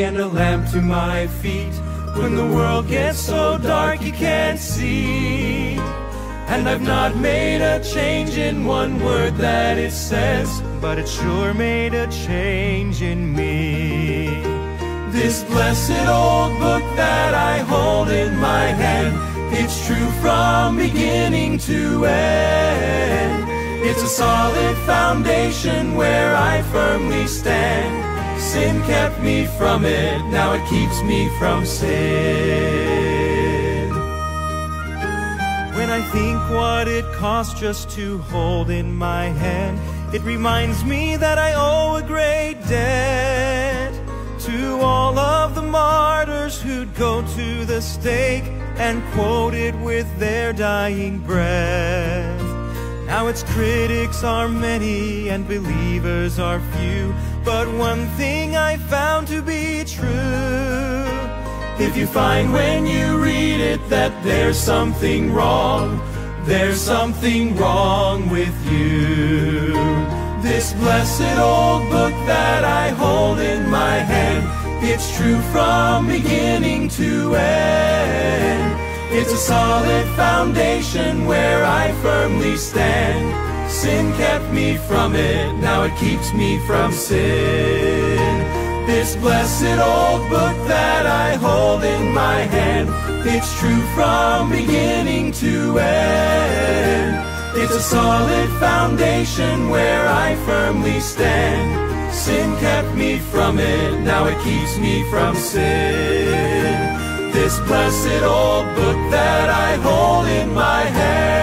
and a lamp to my feet. When the world gets so dark you can't see, and I've not made a change in one word that it says, but it sure made a change in me. This blessed old book that I hold in my hand, it's true from beginning to end. It's a solid foundation where I firmly stand. Sin kept me from it, now it keeps me from sin. When I think what it costs just to hold in my hand, it reminds me that I owe a great debt to all of the martyrs who'd go to the stake and quote it with their dying breath. Now its critics are many and believers are few, but one thing I found to be true: if you find when you read it that there's something wrong, there's something wrong with you. This blessed old book that I hold in my hand, it's true from beginning to end. It's a solid foundation where I firmly stand. Sin kept me from it, now it keeps me from sin. This blessed old book that I hold in my hand, it's true from beginning to end. It's a solid foundation where I firmly stand. Sin kept me from it, now it keeps me from sin. This blessed old book that I hold in my hand.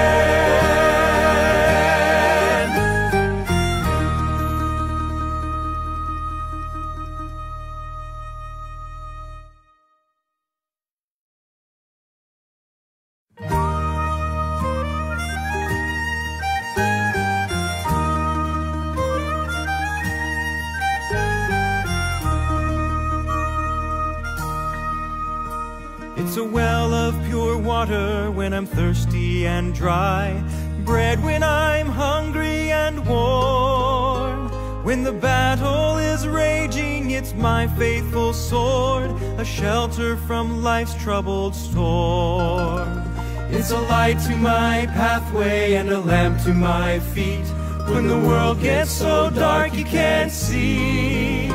It's a well of pure water when I'm thirsty and dry, bread when I'm hungry and warm. When the battle is raging, it's my faithful sword, a shelter from life's troubled storm. It's a light to my pathway and a lamp to my feet. When the world gets so dark you can't see,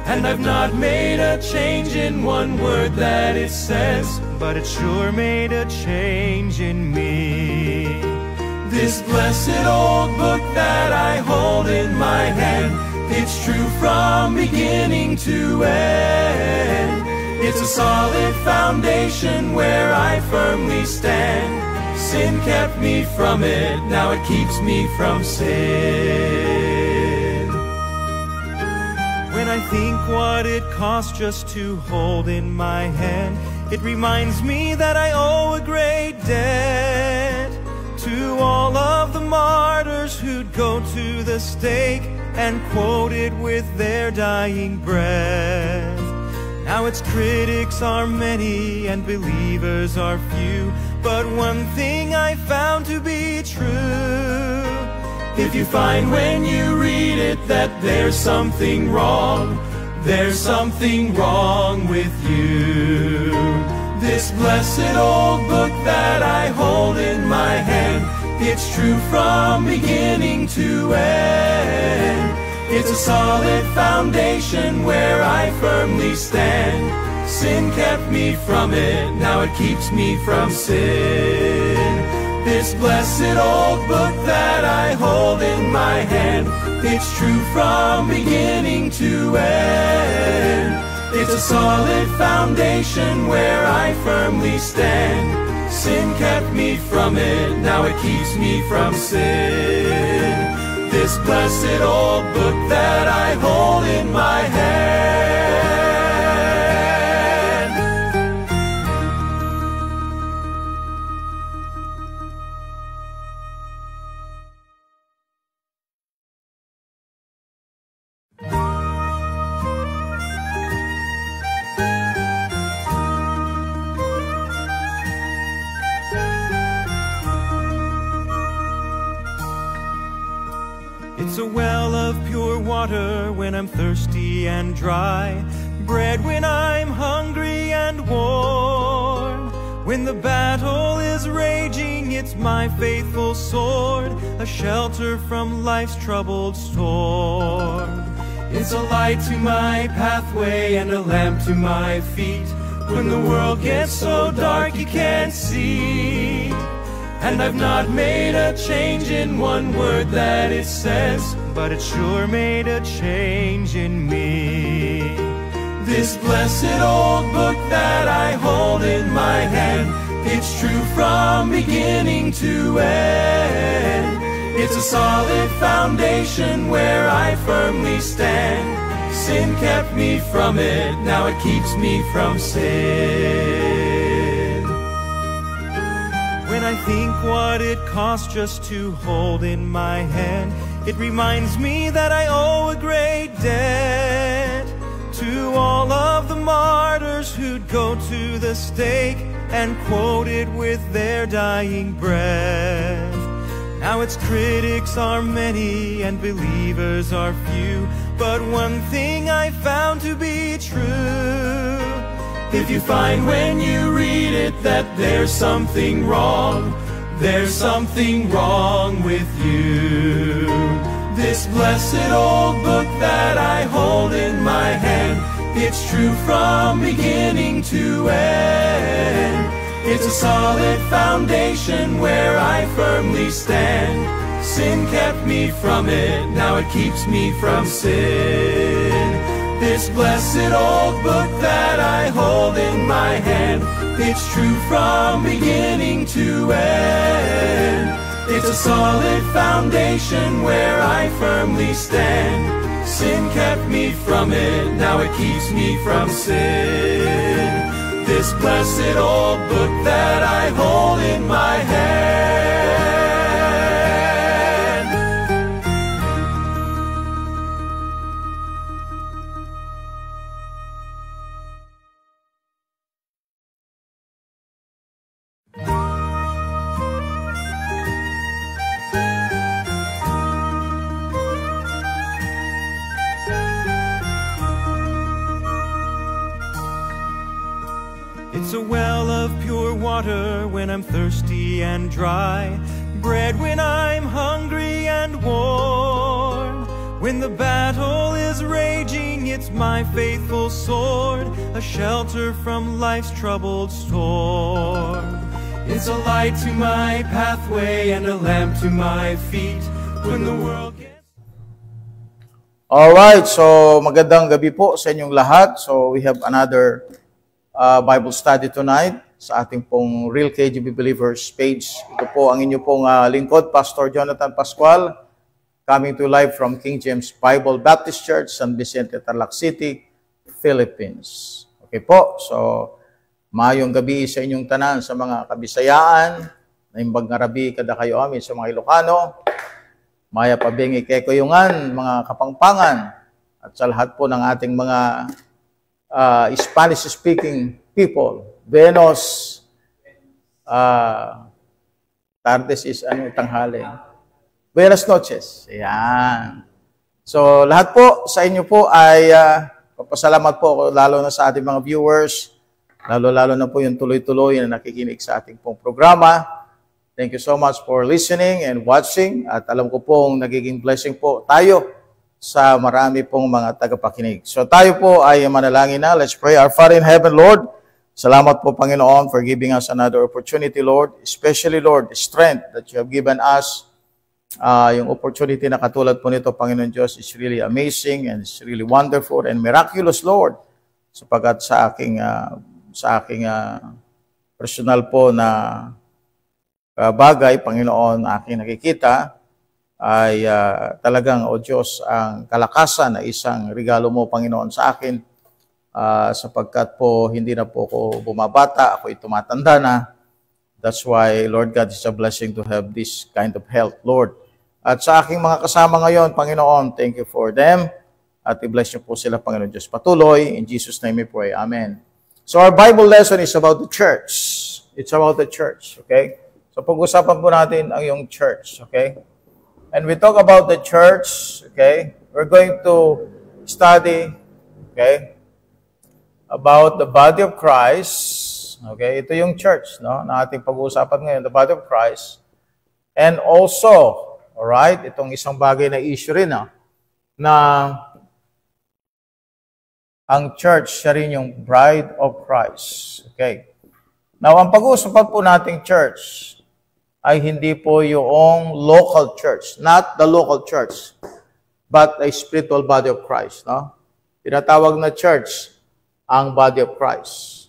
and I've not made a change in one word that it says, but it sure made a change in me. This blessed old book that I hold in my hand, it's true from beginning to end. It's a solid foundation where I firmly stand. Sin kept me from it, now it keeps me from sin. When I think what it costs just to hold in my hand, it reminds me that I owe a great debt to all of the martyrs who'd go to the stake and quote it with their dying breath. Now its critics are many and believers are few, but one thing I found to be true: if you find when you read it that there's something wrong, there's something wrong with you. This blessed old book that I hold in my hand, it's true from beginning to end. It's a solid foundation where I firmly stand. Sin kept me from it, now it keeps me from sin. This blessed old book that I hold in my hand, it's true from beginning to end. It's a solid foundation where I firmly stand. Sin kept me from it, now it keeps me from sin. This blessed old book that I hold in my hand. It's a well of pure water when I'm thirsty and dry, bread when I'm hungry and warm. When the battle is raging, it's my faithful sword, a shelter from life's troubled storm. It's a light to my pathway and a lamp to my feet. When the world gets so dark you can't see, and I've not made a change in one word that it says, but it sure made a change in me. This blessed old book that I hold in my hand, it's true from beginning to end. It's a solid foundation where I firmly stand. Sin kept me from it, now it keeps me from sin. When I think what it costs just to hold in my hand, it reminds me that I owe a great debt to all of the martyrs who'd go to the stake and quote it with their dying breath. Now its critics are many and believers are few, but one thing I found to be true: if you find when you read it that there's something wrong, there's something wrong with you. This blessed old book that I hold in my hand, it's true from beginning to end. It's a solid foundation where I firmly stand. Sin kept me from it, now it keeps me from sin. This blessed old book that I hold in my hand, it's true from beginning to end. It's a solid foundation where I firmly stand. Sin kept me from it, now it keeps me from sin. This blessed old book that I hold in my hand. It's a well of pure water when I'm thirsty and dry, bread when I'm hungry and warm. When the battle is raging, it's my faithful sword, a shelter from life's troubled storm. It's a light to my pathway and a lamp to my feet when the world gets... Alright, so magandang gabi po sa inyong lahat. So we have another Bible study tonight sa ating pong Real KGB Believers page. Ito po ang inyo pong lingkod, Pastor Jonathan Pascual, coming to live from King James Bible Baptist Church, San Vicente, Tarlac City, Philippines. Okay po, so maayong gabi sa inyong tanan sa mga Kabisayaan, naimbag nga rabi kada kayo amin sa mga Ilocano, maya pabingi kay kuyungan, mga Kapangpangan, at sa lahat po ng ating mga Spanish-speaking people. Buenos tardes is tanghali. Buenas noches. Ayan. So, lahat po sa inyo po ay papasalamat po ako lalo na sa ating mga viewers, lalo-lalo na po yung tuloy-tuloy na nakikinig sa ating pong programa. Thank you so much for listening and watching. At alam ko pong nagiging blessing po tayo sa marami pong mga tagapakinig. So tayo po ay manalangin na. Let's pray. Our Father in heaven, Lord, salamat po, Panginoon, for giving us another opportunity, Lord. Especially, Lord, the strength that you have given us. Yung opportunity na katulad po nito, Panginoon Diyos, is really amazing and it's really wonderful and miraculous, Lord. Sapagat sa aking personal po na bagay, Panginoon, aking nakikita, ay talagang, O Diyos, ang kalakasan na isang regalo mo, Panginoon, sa akin, sapagkat po hindi na po ako bumabata, ako'y tumatanda na. That's why, Lord God, it's a blessing to have this kind of health, Lord. At sa aking mga kasama ngayon, Panginoon, thank you for them. At i-bless niyo po sila, Panginoon Diyos. Patuloy, in Jesus' name we pray. Amen. So our Bible lesson is about the church. It's about the church, okay? So pag-usapan po natin ang yung church, okay? And we talk about the church, okay? We're going to study, okay? about the body of Christ. Okay, ito yung church, no, na ating pag-uusapan ngayon, the body of Christ. And also, alright, itong isang bagay na issue rin, na ang church, siya rin yung bride of Christ. Okay. Now, ang pag-uusapan po nating church ay hindi po yung local church, not the local church, but a spiritual body of Christ. No? Tinatawag na church ang body of Christ.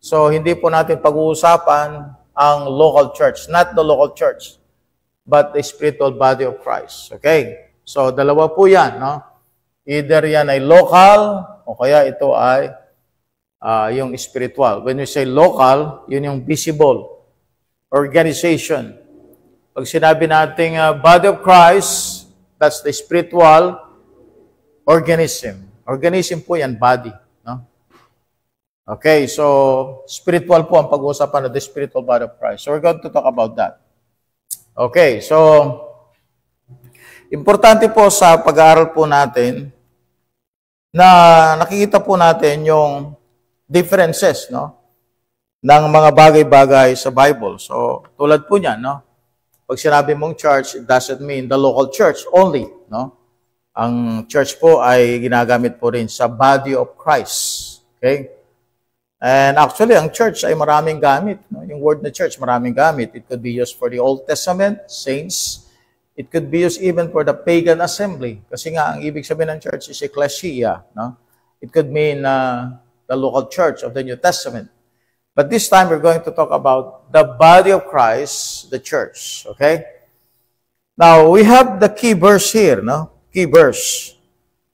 So, hindi po natin pag-uusapan ang local church, not the local church, but the spiritual body of Christ. Okay? So, dalawa po yan. No? Either yan ay local, o kaya ito ay yung spiritual. When we say local, yun yung visible organization. Pag sinabi nating body of Christ, that's the spiritual organism. Organism po yan, body. No? Okay, so spiritual po ang pag-uusapan ng the spiritual body of Christ. So we're going to talk about that. Okay, so importante po sa pag-aaral po natin na nakikita po natin yung differences, no, ng mga bagay-bagay sa Bible. So, tulad po niyan, no, pag sinabi mong church, it doesn't mean the local church only, no. Ang church po ay ginagamit po rin sa body of Christ. Okay? And actually, ang church ay maraming gamit. No? Yung word na church, maraming gamit. It could be used for the Old Testament, saints. It could be used even for the pagan assembly. Kasi nga, ang ibig sabihin ng church is ecclesia. No? It could mean the local church of the New Testament. But this time, we're going to talk about the body of Christ, the church. Okay? Now, we have the key verse here. No? Key verse.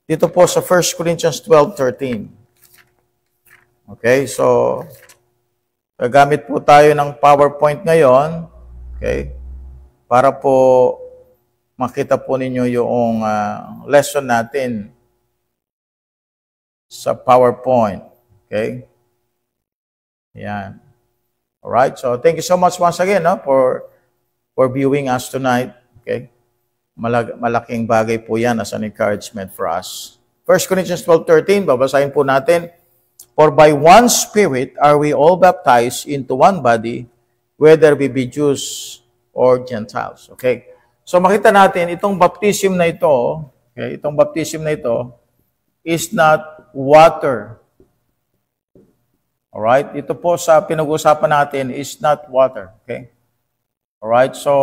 Dito po sa 1 Corinthians 12:13. Okay? So, gagamit po tayo ng PowerPoint ngayon. Okay? Para po makita po ninyo yung lesson natin sa PowerPoint. Okay? Yan. Alright, so thank you so much once again, no, for viewing us tonight. Okay? Malaking bagay po yan as an encouragement for us. 1 Corinthians 12:13, babasahin po natin. For by one Spirit are we all baptized into one body, whether we be Jews or Gentiles. Okay? So makita natin, itong baptism na ito, okay, itong baptism na ito is not water. Alright? Ito po sa pinag-usapan natin is not water. Okay? Alright? So,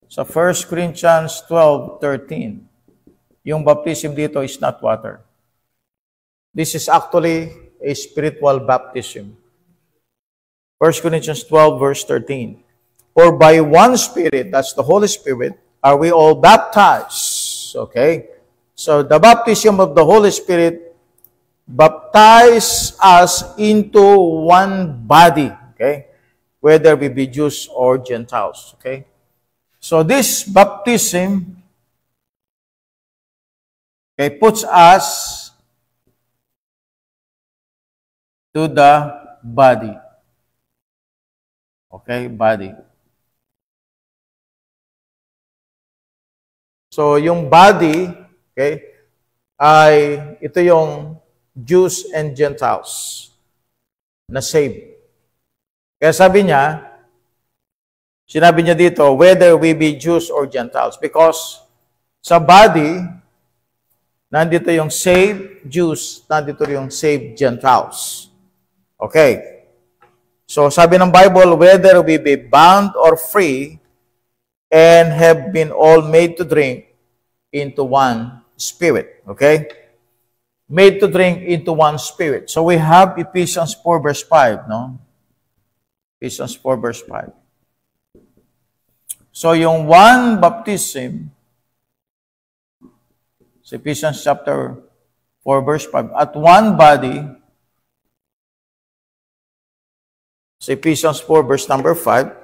sa 1 Corinthians 12:13, yung baptism dito is not water. This is actually a spiritual baptism. 1 Corinthians 12, verse 13. For by one Spirit, that's the Holy Spirit, are we all baptized. Okay? So, the baptism of the Holy Spirit baptize us into one body. Okay? Whether we be Jews or Gentiles. Okay? So, this baptism, okay, puts us to the body. Okay? Body. So, yung body, okay, ay ito yung Jews and Gentiles na saved. Kaya sinabi niya dito, whether we be Jews or Gentiles. Because sa body, nandito yung saved Jews, nandito yung saved Gentiles. Okay. So, sabi ng Bible, whether we be bound or free, and have been all made to drink into one Spirit. Okay? Made to drink into one Spirit. So we have Ephesians 4 verse 5, no? Ephesians 4 verse 5. So yung one baptism, sa Ephesians chapter 4 verse 5, at one body, sa Ephesians 4 verse number 5,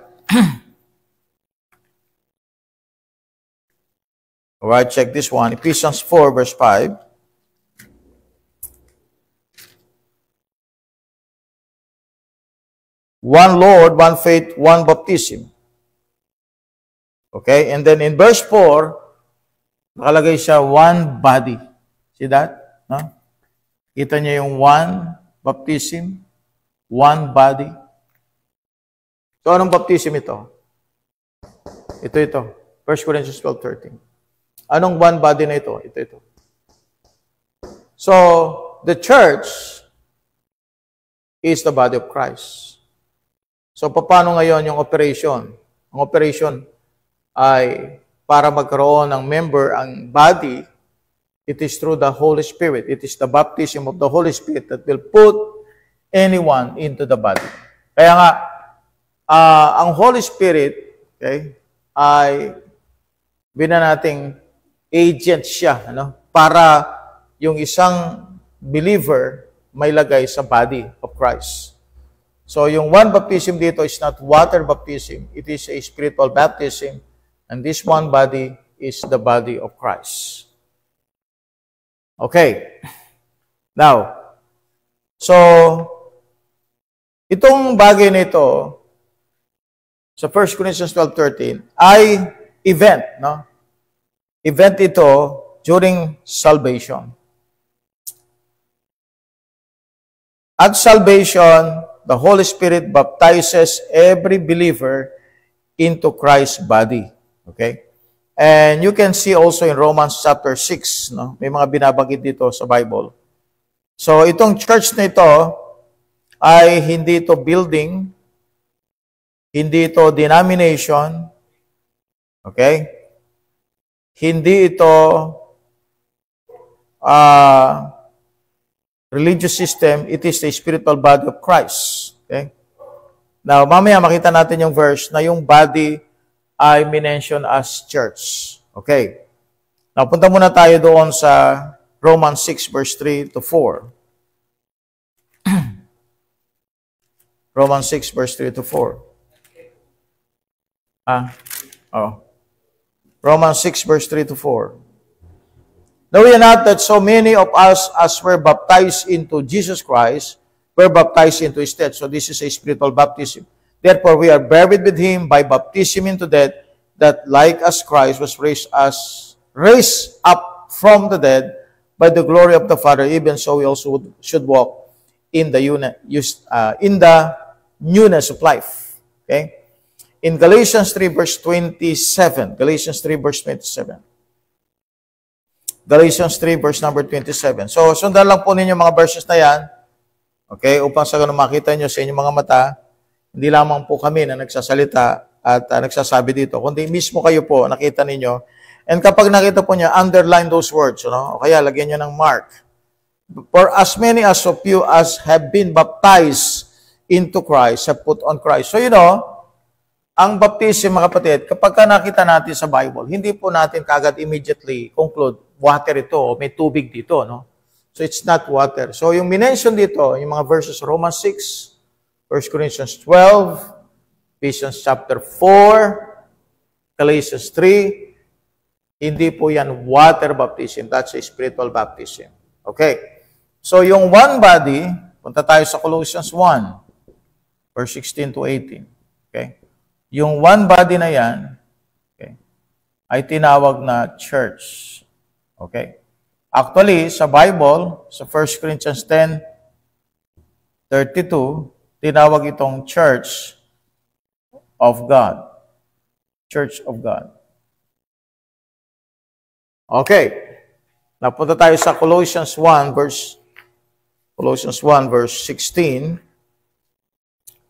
alright, check this one. Ephesians 4, verse 5. One Lord, one faith, one baptism. Okay? And then in verse 4, nakalagay siya, one body. See that? No? Kita niyo yung one baptism, one body. So, anong baptism ito? Ito. 1 Corinthians 12:13. Anong one body na ito? Ito. So, the church is the body of Christ. So, paano ngayon yung operation? Ang operation ay para magkaroon ng member ang body, it is through the Holy Spirit. It is the baptism of the Holy Spirit that will put anyone into the body. Kaya nga, ang Holy Spirit, okay, ay nating agent siya, para yung isang believer may lagay sa body of Christ. So, yung one baptism dito is not water baptism. It is a spiritual baptism. And this one body is the body of Christ. Okay. Now, so, itong bagay na ito, sa 1 Corinthians 12:13, ay event, Event ito during salvation. At salvation, the Holy Spirit baptizes every believer into Christ's body. Okay? And you can see also in Romans chapter 6, may mga binabanggit dito sa Bible. So, itong church na ito ay hindi ito building, hindi ito denomination, okay? Hindi ito religious system, it is the spiritual body of Christ. Okay? Now, mamaya makita natin yung verse na yung body ay minention as church. Okay. Now, punta muna tayo doon sa Romans 6 verse 3 to 4. Romans 6 verse 3 to 4. Romans 6 verse 3 to 4. Know ye not that so many of us as were baptized into Jesus Christ were baptized into his death? So this is a spiritual baptism. Therefore we are buried with him by baptism into death, that like as Christ was raised up from the dead by the glory of the Father, even so we also should walk in the newness of life. Okay? In Galatians 3 verse 27. Galatians 3 verse 27. Galatians 3 verse number 27. So, sundan lang po ninyo mga verses na yan. Okay? Upang sa ganun makita nyo sa inyong mga mata, hindi lamang po kami na nagsasalita at nagsasabi dito, kundi mismo kayo po, nakita ninyo. And kapag nakita po niya, underline those words. O kaya, lagyan nyo ng mark. For as many as of you as have been baptized into Christ, have put on Christ. So, ang baptism, mga kapatid, kapag nakita natin sa Bible, hindi po natin kagad immediately conclude, water ito, o may tubig dito, So, it's not water. So, yung minention dito, yung mga verses, Romans 6, 1 Corinthians 12, Ephesians chapter 4, Galatians 3, hindi po yan water baptism. That's a spiritual baptism. Okay. So, yung one body, punta tayo sa Colossians 1, verse 16 to 18. Okay. Yung one body na yan, okay, ay tinawag na church. Okay. Actually, sa Bible, sa 1 Corinthians 10:32, tinawag itong church of God. Church of God. Okay. Napunta tayo sa Colossians 1 verse 16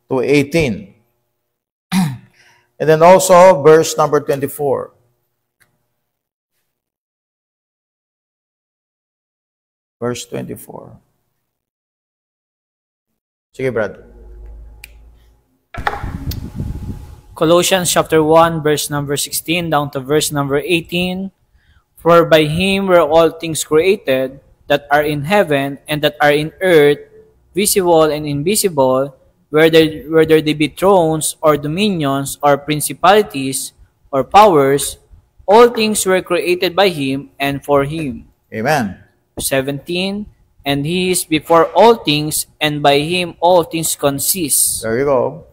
to 18. And then also verse number 24. Verse 24. Sige, Brad. Colossians chapter 1, verse number 16 down to verse number 18. For by him were all things created, that are in heaven and that are in earth, visible and invisible, whether they be thrones or dominions or principalities or powers, all things were created by him and for him. Amen. 17, and he is before all things, and by him all things consist. There you go.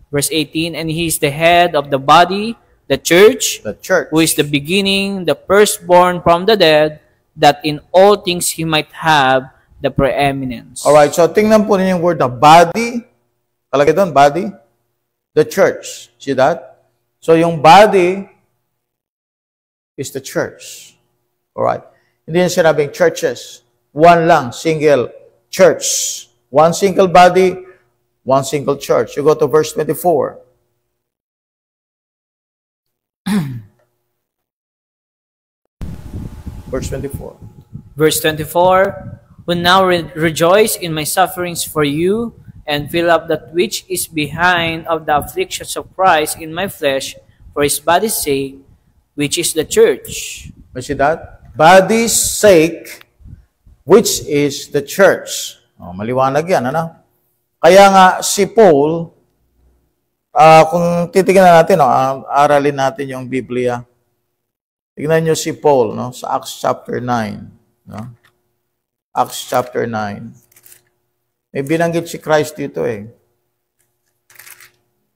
Verse 18, and he is the head of the body, the church, who is the beginning, the firstborn from the dead, that in all things he might have the preeminence. Alright, so tingnan po ninyo yung word na body. Kalagay doon, body. The church. See that? So yung body is the church. Alright. Hindi yan sinabing churches. One lang, single church. One single body, one single church. You go to verse 24. Verse 24. Verse 24, who now rejoice in my sufferings for you, and fill up that which is behind of the afflictions of Christ in my flesh, for his body's sake, which is the church. You see that? Body's sake, which is the church. Oh, maliwanag yan, ano? Kaya nga si Paul, kung titignan natin, aralin natin yung Biblia. Tignan nyo si Paul, no? Sa Acts chapter 9. No? Acts chapter 9. May binanggit si Christ dito eh.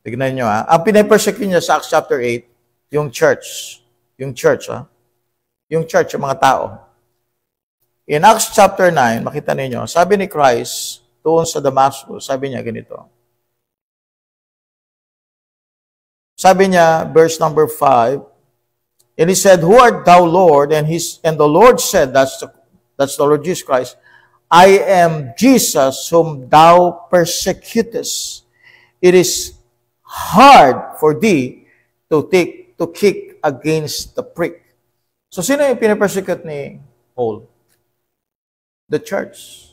Tignan nyo ha. Ang pinapersecute niya sa Acts chapter 8, yung church. Yung church ha. Yung church, yung mga tao. In Acts chapter 9, makita ninyo, sabi ni Christ, doon sa Damascus, sabi niya ganito. Sabi niya, verse number 5, and he said, who art thou, Lord? And the Lord said, that's the Lord Jesus Christ, I am Jesus whom thou persecutest. It is hard for thee to kick against the prick. So, sino yung pinapersecute ni Paul? The church.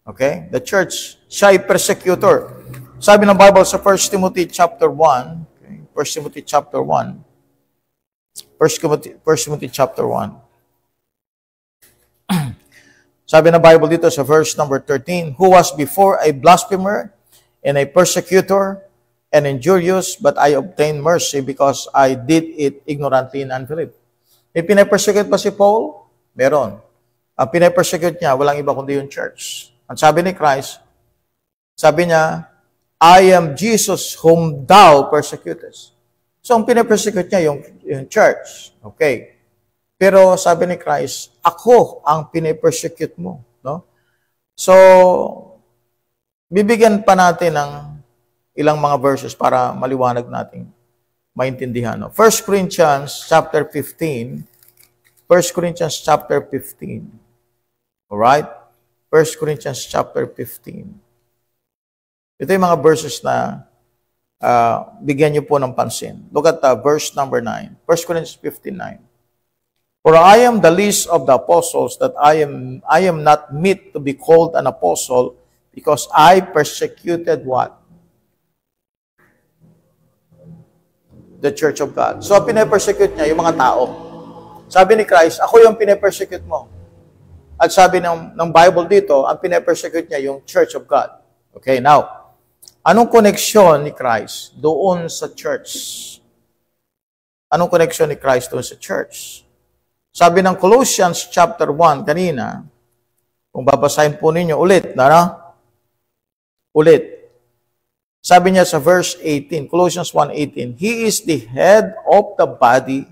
Okay? The church. Siya ay persecutor. Sabi ng Bible sa 1 Timothy chapter 1, okay? 1 Timothy chapter 1, 1 Timothy chapter 1. Sabi ng Bible dito sa verse number 13, who was before a blasphemer and a persecutor and injurious, but I obtained mercy because I did it ignorantly in unbelief. May pinapersecute ba si Paul? Meron. Ang pinapersecute niya, walang iba kundi yung church. Ang sabi ni Christ, sabi niya, I am Jesus whom thou persecutest. So, ang pinapersecute niya yung church. Okay. Pero sabi ni Christ, ako ang pinapersecute mo. No? So, bibigyan pa natin ng ilang mga verses para maliwanag natin maintindihan. No? 1 Corinthians chapter 15. 1 Corinthians chapter 15. Alright? 1 Corinthians chapter 15. Ito yung mga verses na bigyan niyo po ng pansin. Look at verse number 9. 1 Corinthians 15:9. For I am the least of the apostles, that I am not meet to be called an apostle, because I persecuted what? The church of God. So, pinapersecute niya yung mga tao. Sabi ni Christ, ako yung pinapersecute mo. At sabi ng Bible dito, ang pinapersecute niya yung church of God. Okay, now, anong koneksyon ni Christ doon sa church? Anong koneksyon ni Christ doon sa church? Sabi ng Colossians chapter 1 kanina, kung babasahin po ninyo ulit, ulit. Sabi niya sa verse 18, Colossians 1:18, He is the head of the body,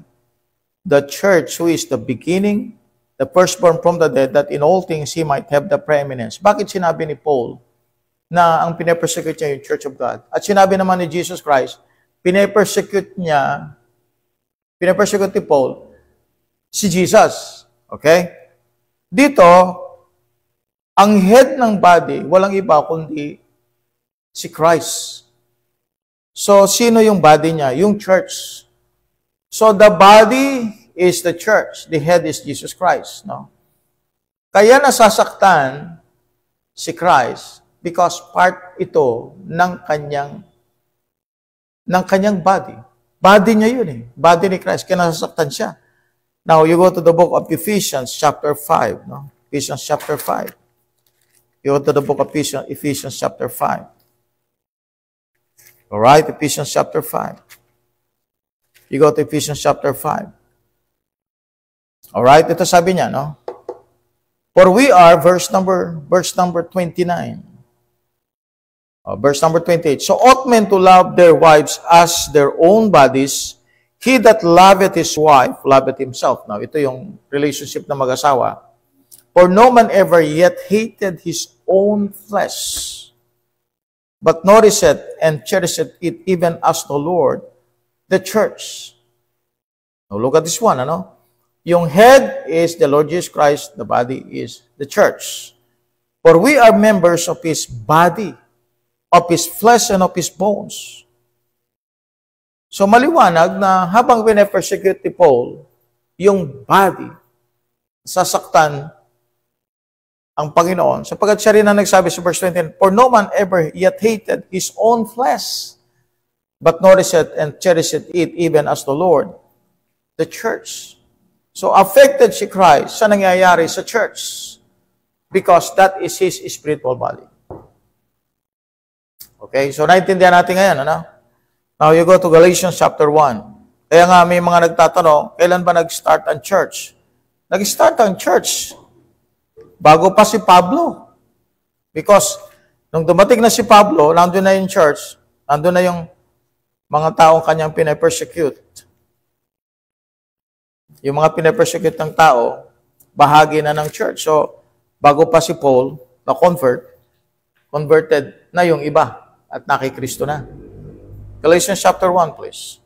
the church, who is the beginning, the firstborn from the dead, that in all things He might have the preeminence. Bakit sinabi ni Paul na ang pinapersecute niya yung church of God? At sinabi naman ni Jesus Christ, pinapersecute ni Paul, si Jesus. Okay? Dito, ang head ng body, walang iba kundi si Christ. So, sino yung body niya? Yung church. So, the body is the church. The head is Jesus Christ. No? Kaya nasasaktan si Christ because part ito ng kanyang body. Body niya yun eh. Body ni Christ. Kaya nasasaktan siya. Now, you go to the book of Ephesians chapter 5. No? Ephesians chapter 5. You go to the book of Ephesians chapter 5. Alright, Ephesians chapter 5. You go to Ephesians chapter 5. Alright, ito sabi niya, no? For we are, verse number 29. Verse number 28. So ought men to love their wives as their own bodies. He that loveth his wife, loveth himself. Now, ito yung relationship ng mag-asawa. For no man ever yet hated his own flesh, but nourisheth and cherisheth it, even as the Lord, the church. Now look at this one, ano? Yung head is the Lord Jesus Christ, the body is the church. For we are members of His body, of His flesh and of His bones. So maliwanag na habang pine-persecute ni Paul, yung body, sasaktan ang Panginoon. Sapagkat siya rin ang nagsabi sa verse 20, For no man ever yet hated his own flesh, but nourisheth and cherisheth it, even as the Lord, the church. So affected si Christ sa nangyayari sa church because that is His spiritual body. Okay, so naintindihan natin ngayon, ano? Now you go to Galatians chapter 1. Kaya nga may mga nagtatanong, kailan ba nag-start ang church? Nag-start ang church bago pa si Pablo. Because nung dumating na si Pablo, nandun na yung church, nandun na yung mga taong kanyang pinapersecute. Yung mga pinapersecute ng tao, bahagi na ng church. So, bago pa si Paul converted na yung iba at nakikristo na. Galatians chapter 1, please.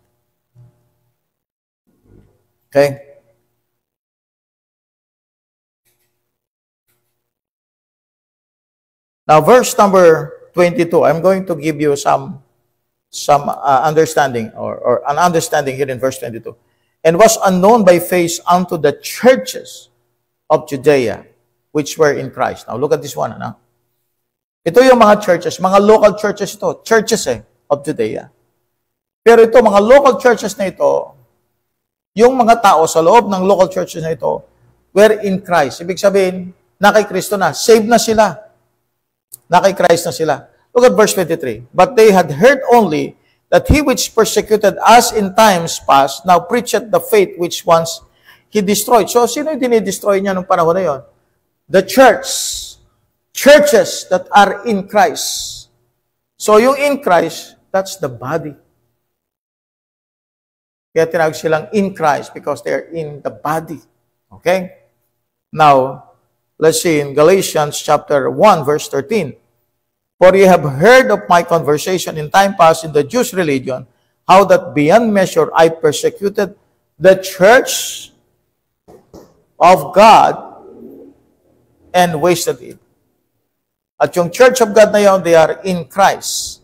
Okay? Now, verse number 22, I'm going to give you some understanding or an understanding here in verse 22. And was unknown by face unto the churches of Judea, which were in Christ. Now, look at this one. Ano? Ito yung mga churches, mga local churches ito. Churches of Judea. Pero ito, mga local churches na ito, yung mga tao sa loob ng local churches na ito, were in Christ. Ibig sabihin, nakay Kristo na. Saved na sila. Nakay Christ na sila. Look at verse 23. But they had heard only that he which persecuted us in times past now preacheth the faith which once he destroyed. So, sino yung dinidestroy niya nung panahon na yon? The church. Churches that are in Christ. So, yung in Christ, that's the body. Kaya tinawag silang in Christ because they're in the body. Okay? Now, let's see in Galatians chapter 1, verse 13. For ye have heard of my conversation in time past in the Jewish religion, how that beyond measure I persecuted the church of God and wasted it. At yung church of God na yun, they are in Christ.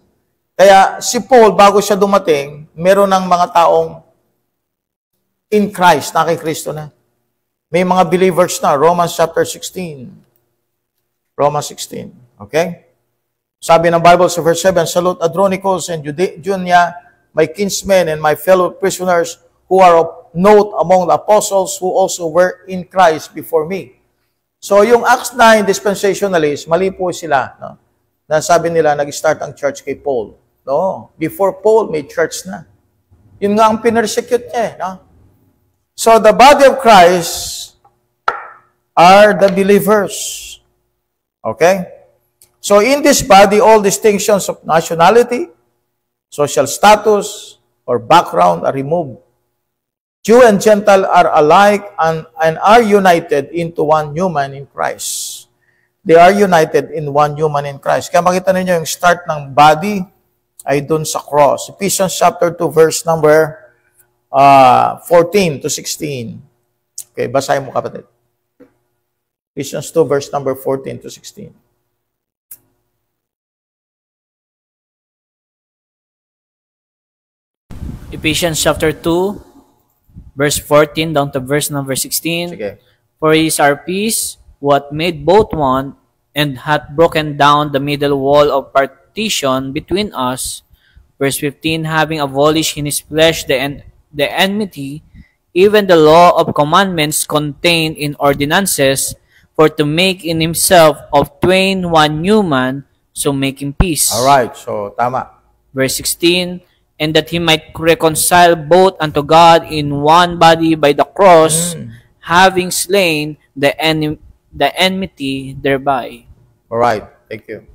Kaya si Paul, bago siya dumating, meron ng mga taong in Christ, nakikristo na. May mga believers na, Romans chapter 16. Romans 16. Okay? Sabi ng Bible sa verse 7, Salute Andronicus and Junia, my kinsmen and my fellow prisoners who are of note among the apostles who also were in Christ before me. So yung Acts 9 dispensationalists, mali po sila. No? Na sabi nila, nag-start ang church kay Paul. No, before Paul, may church na. Yun nga ang pinersecute niya. No? So the body of Christ are the believers. Okay? So in this body, all distinctions of nationality, social status, or background are removed. Jew and Gentile are alike and are united into one human in Christ. They are united in one human in Christ. Kaya makita ninyo yung start ng body ay dun sa cross. Ephesians chapter 2, verse number 14 to 16. Okay, basahin mo kapatid. Ephesians 2, verse number 14 to 16. Ephesians chapter 2, verse 14 down to verse number 16. Sige. For he is our peace, what made both one, and hath broken down the middle wall of partition between us. Verse 15, having abolished in his flesh the enmity, even the law of commandments contained in ordinances, for to make in himself of twain one new man, so making peace. Alright, so tama. Verse 16, and that he might reconcile both unto God in one body by the cross, having slain the enmity thereby. Alright, thank you.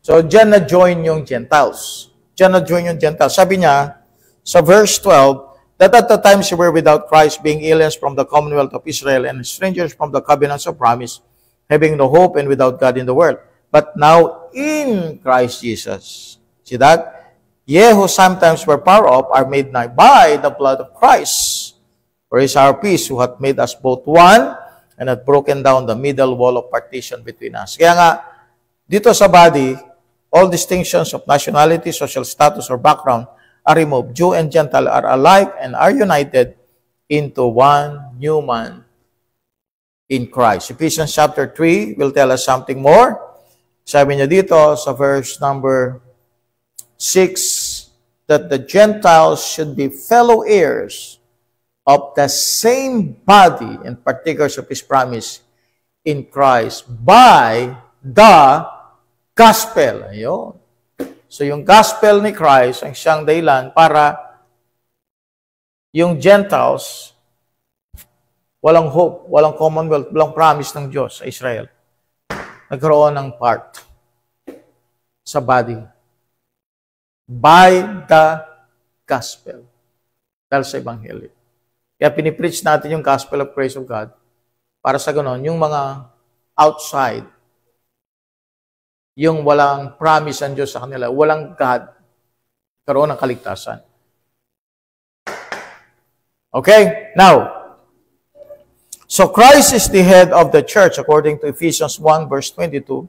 So, dyan na-join yung Gentiles. Dyan na-join yung Gentiles. Sabi niya, sa verse 12, that at the times you were without Christ, being aliens from the commonwealth of Israel and strangers from the covenants of promise, having no hope and without God in the world. But now in Christ Jesus. See that? Ye who sometimes were far off are made nigh by the blood of Christ. For is our peace, who hath made us both one, and hath broken down the middle wall of partition between us. Kaya nga, dito sa body, all distinctions of nationality, social status, or background are removed. Jew and Gentile are alike and are united into one new man in Christ. Ephesians chapter 3 will tell us something more. Sabi niya dito sa verse number 6, that the Gentiles should be fellow heirs of the same body and partakers of His promise in Christ by the gospel. Ayun. So yung gospel ni Christ ang siyang dahilan para yung Gentiles walang hope, walang commonwealth, walang promise ng Diyos sa Israel. Nagkaroon ng part sa body by the gospel. Dahil sa Ebanghelyo. Kaya pinipreach natin yung gospel of grace of God para sa ganon, yung mga outside, yung walang promise ang Diyos sa kanila, walang God, karoon ng kaligtasan. Okay? Now, so Christ is the head of the church according to Ephesians 1 verse 22.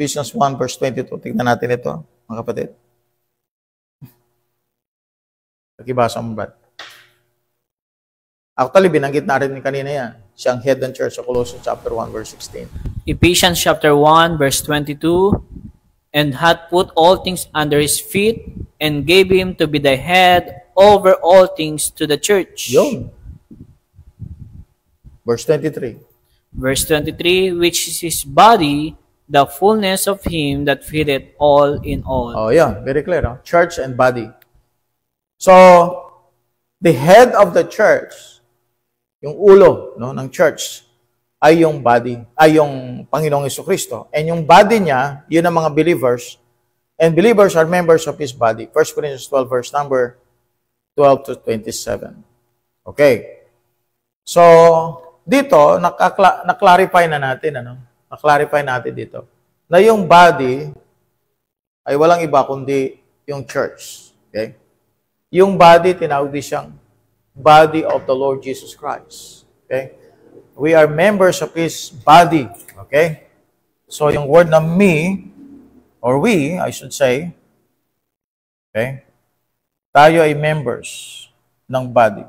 Ephesians 1 verse 22. Tignan natin ito, mga kapatid. Nakibasa mo ba? Actually, binanggit na rin kanina yan. Siyang head ng church sa Colossians chapter 1 verse 16. Ephesians chapter 1 verse 22, and hath put all things under His feet, and gave Him to be the head over all things to the church. Yun. Verse 23. Verse 23, which is His body, the fullness of Him that filleth all in all. Oh yeah, very clear. Huh? Church and body. So, the head of the church, yung ulo no, ng church, ay yung body, ay yung Panginoong Jesucristo. And yung body niya, yun ang mga believers. And believers are members of His body. 1 Corinthians 12, verse number 12 to 27. Okay. So, dito, na-clarify na natin, na-clarify natin dito, na yung body ay walang iba kundi yung church. Okay? Yung body, tinawag din siyang body of the Lord Jesus Christ. Okay? We are members of His body. Okay? So, yung word na me, or we, I should say, okay? Tayo ay members ng body.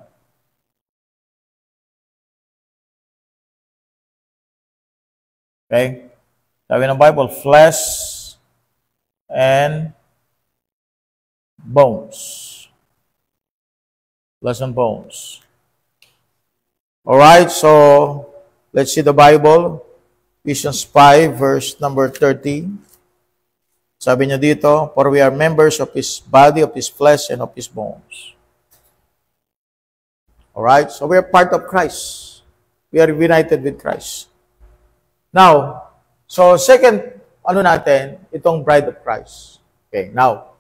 Okay? Sabi ng Bible, flesh and bones. Flesh and bones. Alright, so let's see the Bible. Ephesians 5, verse number 30. Sabi niya dito, for we are members of His body, of His flesh, and of His bones. Alright, so we are part of Christ. We are united with Christ. Now, so second, natin, itong bride of Christ. Okay, now,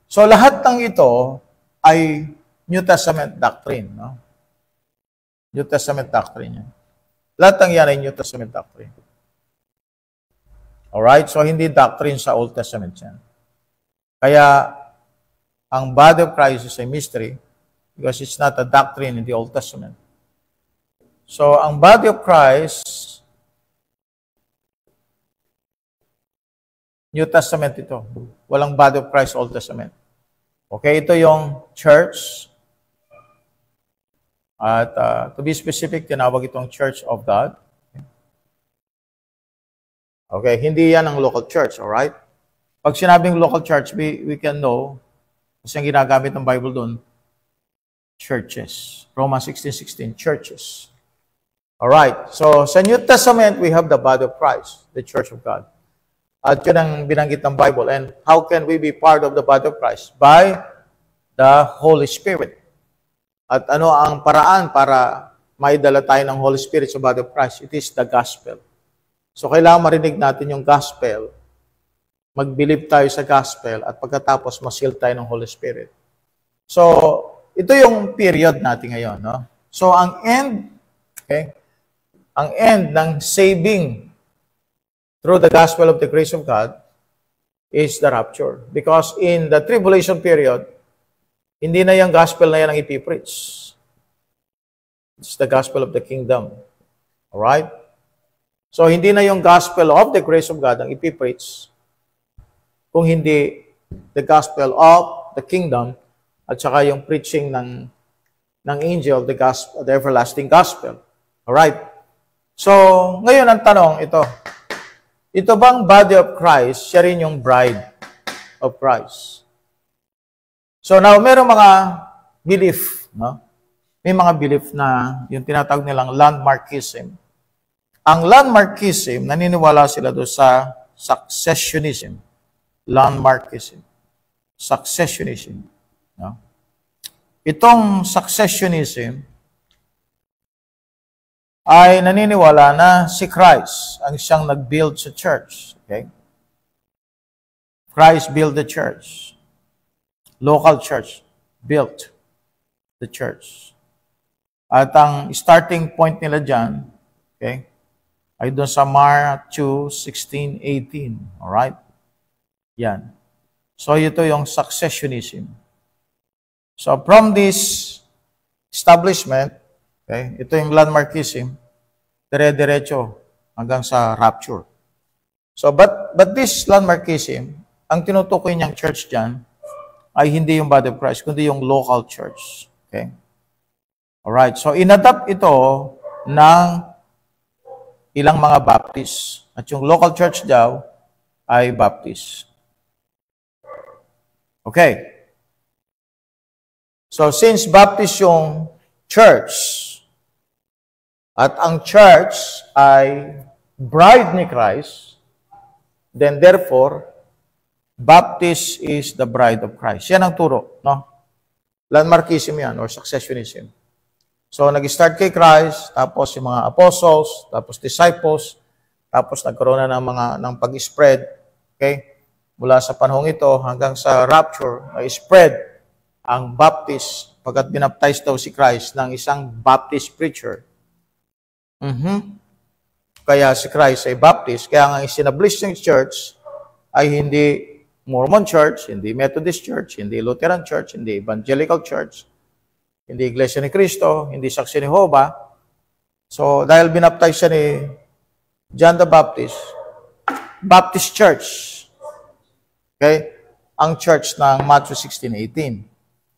so lahat ng ito ay New Testament doctrine, no? New Testament doctrine yan. Lahat ng yan ay New Testament doctrine. Alright? So, hindi doctrine sa Old Testament yan. Kaya, ang body of Christ is a mystery because it's not a doctrine in the Old Testament. So, ang body of Christ, New Testament ito. Walang body of Christ Old Testament. Okay? Ito yung church. At to be specific, tinawag itong Church of God. Okay, hindi yan ang local church, alright? Pag sinabing local church, we can know, kasi ang ginagamit ng Bible doon, churches. Romans 16:16, churches. Alright, so sa New Testament, we have the body of Christ, the Church of God. At yun ang binanggit ng Bible. And how can we be part of the body of Christ? By the Holy Spirit. At ano ang paraan para maidala tayo ng Holy Spirit sa body of Christ? It is the gospel. So, kailangan marinig natin yung gospel, mag-believe tayo sa gospel, at pagkatapos masil tayo ng Holy Spirit. So, ito yung period natin ngayon, no? So, ang end, okay, ang end ng saving through the gospel of the grace of God is the rapture. Because in the tribulation period, hindi na yung gospel na yan ang ipipreach. It's the gospel of the kingdom. Alright? So, hindi na yung gospel of the grace of God ang ipipreach, kung hindi the gospel of the kingdom at saka yung preaching ng angel, the gospel, the everlasting gospel. Alright? So, ngayon ang tanong, ito bang body of Christ, siya rin yung bride of Christ? So now, merong mga belief, no? May mga belief na yung tinatawag nilang landmarkism. Ang landmarkism, naniniwala sila doon sa successionism. Landmarkism. Successionism. No? Itong successionism ay naniniwala na si Christ ang siyang nag-build sa church. Okay? Christ built the church. Local church built the church. At ang starting point nila dyan, okay, ay doon sa Matthew 16:18. Alright? Yan. So ito yung successionism. So from this establishment, okay, ito yung landmarkism, dire-diretso hanggang sa rapture. So, but this landmarkism, ang tinutukoy niyang church dyan, ay hindi yung body of Christ, kundi yung local church. Okay? Alright, so inadapt ito ng ilang mga Baptist. At yung local church daw ay Baptist. Okay. So, since Baptist yung church, at ang church ay bride ni Christ, then therefore, Baptist is the bride of Christ. Yan ang turo, no? Landmarkism yan, or successionism. So, nag-start kay Christ, tapos yung mga apostles, tapos disciples, tapos nagkaroon na ng pag-spread, okay? Mula sa panahong ito hanggang sa rapture, ay spread ang Baptist, pagkat binaptize daw si Christ ng isang Baptist preacher. Kaya si Christ ay Baptist, kaya nga isinablish ng church ay hindi Mormon Church, hindi Methodist Church, hindi Lutheran Church, hindi Evangelical Church, hindi Iglesia ni Cristo, hindi Saksi ni Jehovah. So, dahil binaptize siya ni John the Baptist, Baptist Church. Okay? Ang church ng Matthew 16:18.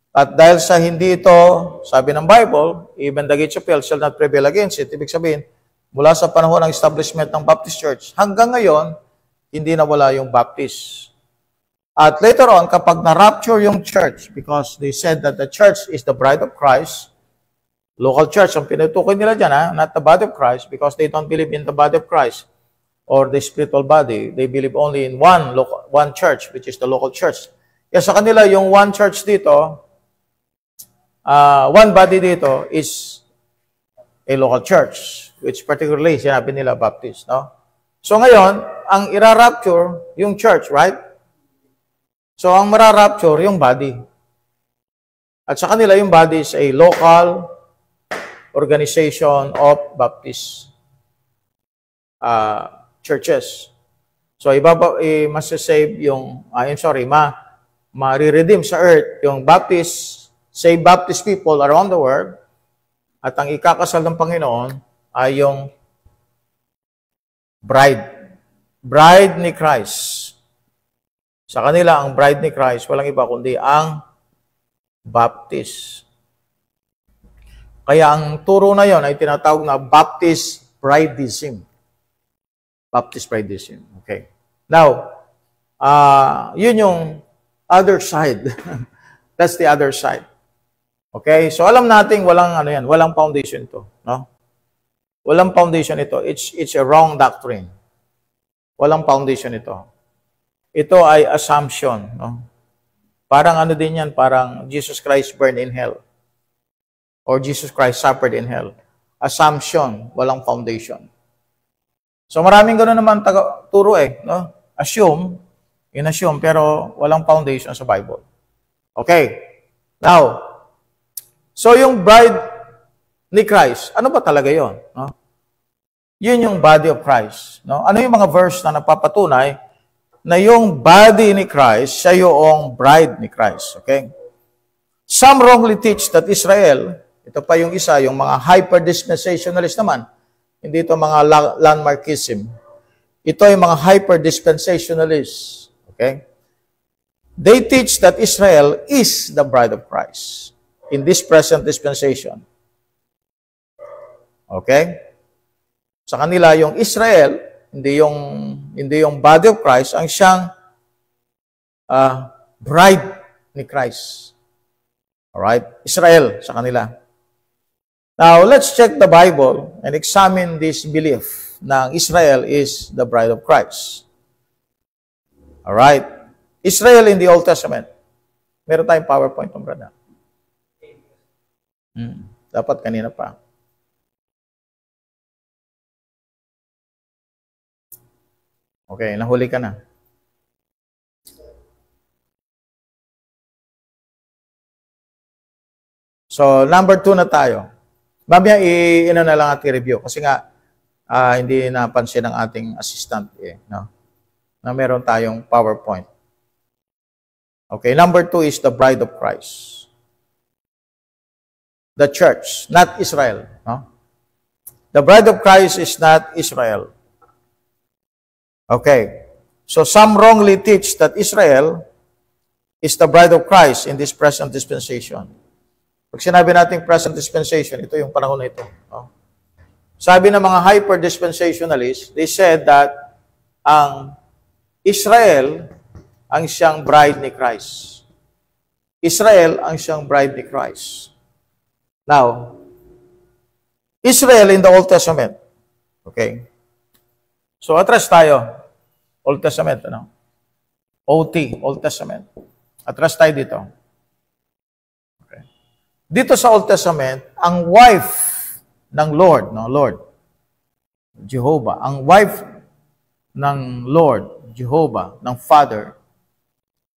At dahil sa hindi ito, sabi ng Bible, even the gates of hell shall not prevail against it. Ibig sabihin, mula sa panahon ng establishment ng Baptist Church, hanggang ngayon, hindi nawala yung Baptist. At later on, kapag na-rapture yung church, because they said that the church is the bride of Christ, local church, ang pinutukoy nila dyan, not the body of Christ, because they don't believe in the body of Christ or the spiritual body. They believe only in one church, which is the local church. Kaya sa kanila, yung one church dito, one body dito is a local church, which particularly sinabi nila Baptist, no? So ngayon, ang ira-rapture yung church, right? So ang mara-rapture yung body. At sa kanila yung body is a local organization of Baptist churches. So masasave yung, ma-redeem sa earth yung Baptist, save Baptist people around the world, at ang ikakasal ng Panginoon ay yung bride ni Christ. Sa kanila, ang bride ni Christ, walang iba kundi ang Baptist. Kaya ang turo na yon ay tinatawag na Baptist Bridism. Baptist Bridism. Okay. Now, yun yung other side. That's the other side. Okay? So alam nating walang foundation ito, no? Walang foundation ito. It's a wrong doctrine. Walang foundation ito. Ito ay assumption, no? Parang din yan, parang Jesus Christ burned in hell. Or Jesus Christ suffered in hell. Assumption, walang foundation. So maraming gano'n naman turo no? Assume, pero walang foundation sa Bible. Okay. Now, so yung bride ni Christ, ano ba talaga yon? No? Yun yung body of Christ. No? Ano yung mga verse na napapatunay na yung body ni Christ, siya yung bride ni Christ. Okay? Some wrongly teach that Israel, ito pa yung isa, yung mga hyper-dispensationalist naman, hindi ito mga landmarkism. Ito yung mga hyper-dispensationalists. Okay? They teach that Israel is the bride of Christ in this present dispensation. Okay? Sa kanila, yung Israel, hindi yung body of Christ, ang siyang bride ni Christ. Alright? Israel sa kanila. Now, let's check the Bible and examine this belief na Israel is the bride of Christ. Alright? Israel in the Old Testament. Meron tayong PowerPoint, brother. Dapat kanina pa. Okay, nahuli ka na. So, number 2 na tayo. Mamaya, ino na lang ating review. Kasi nga, hindi napansin ng ating assistant. No? Na meron tayong PowerPoint. Okay, number 2 is the bride of Christ. The church, not Israel. No? The bride of Christ is not Israel. Okay. So some wrongly teach that Israel is the bride of Christ in this present dispensation. Pag sinabi natin present dispensation, ito yung panahon na ito. No? Sabi ng mga hyper-dispensationalists, they said that ang Israel ang siyang bride ni Christ. Israel ang siyang bride ni Christ. Now, Israel in the Old Testament. Okay. So, atras tayo. Old Testament, ano? OT, Old Testament. Atras tayo dito. Okay. Dito sa Old Testament, ang wife ng Lord, no? Lord, Jehovah, ang wife ng Lord, Jehovah, ng Father,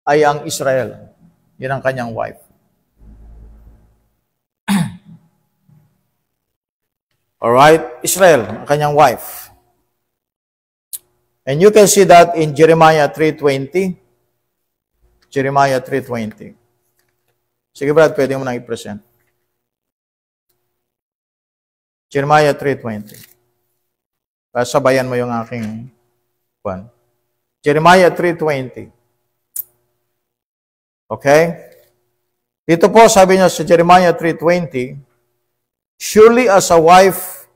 ay ang Israel. Yan ang kanyang wife. Alright? Israel, ang kanyang wife. And you can see that in Jeremiah 3:20. Jeremiah 3:20. Sige Brad, pwede mo nang i-present. Jeremiah 3:20. Sabayan mo yung aking one. Jeremiah 3:20. Okay? Dito po, sabi niya sa Jeremiah 3:20, surely as a wife,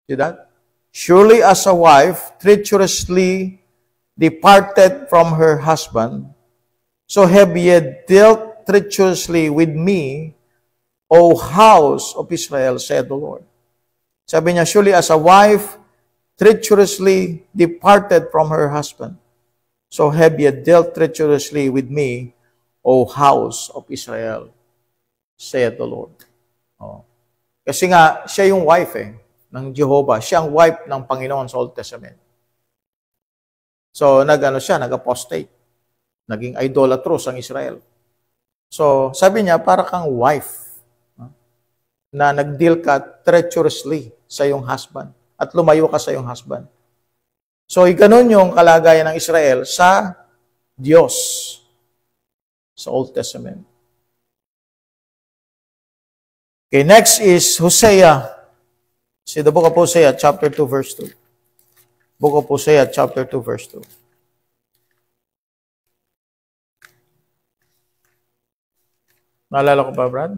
see that? Surely as a wife treacherously departed from her husband, so have ye dealt treacherously with me, O house of Israel, said the Lord. Sabi niya, surely as a wife treacherously departed from her husband, so have ye dealt treacherously with me, O house of Israel, said the Lord. Oh. Kasi nga, siya yung wife ng Jehovah. Siya ang wife ng Panginoon sa Old Testament. So, nag-apostate. Naging idolatrous ang Israel. So, sabi niya, para kang wife na nag-deal ka treacherously sa iyong husband at lumayo ka sa iyong husband. So, ganun yung kalagayan ng Israel sa Diyos sa Old Testament. Okay, next is Hosea. See the book of Hosea, chapter 2, verse 2. Book of Hosea, chapter 2, verse 2. Naalala ko pa, Brad?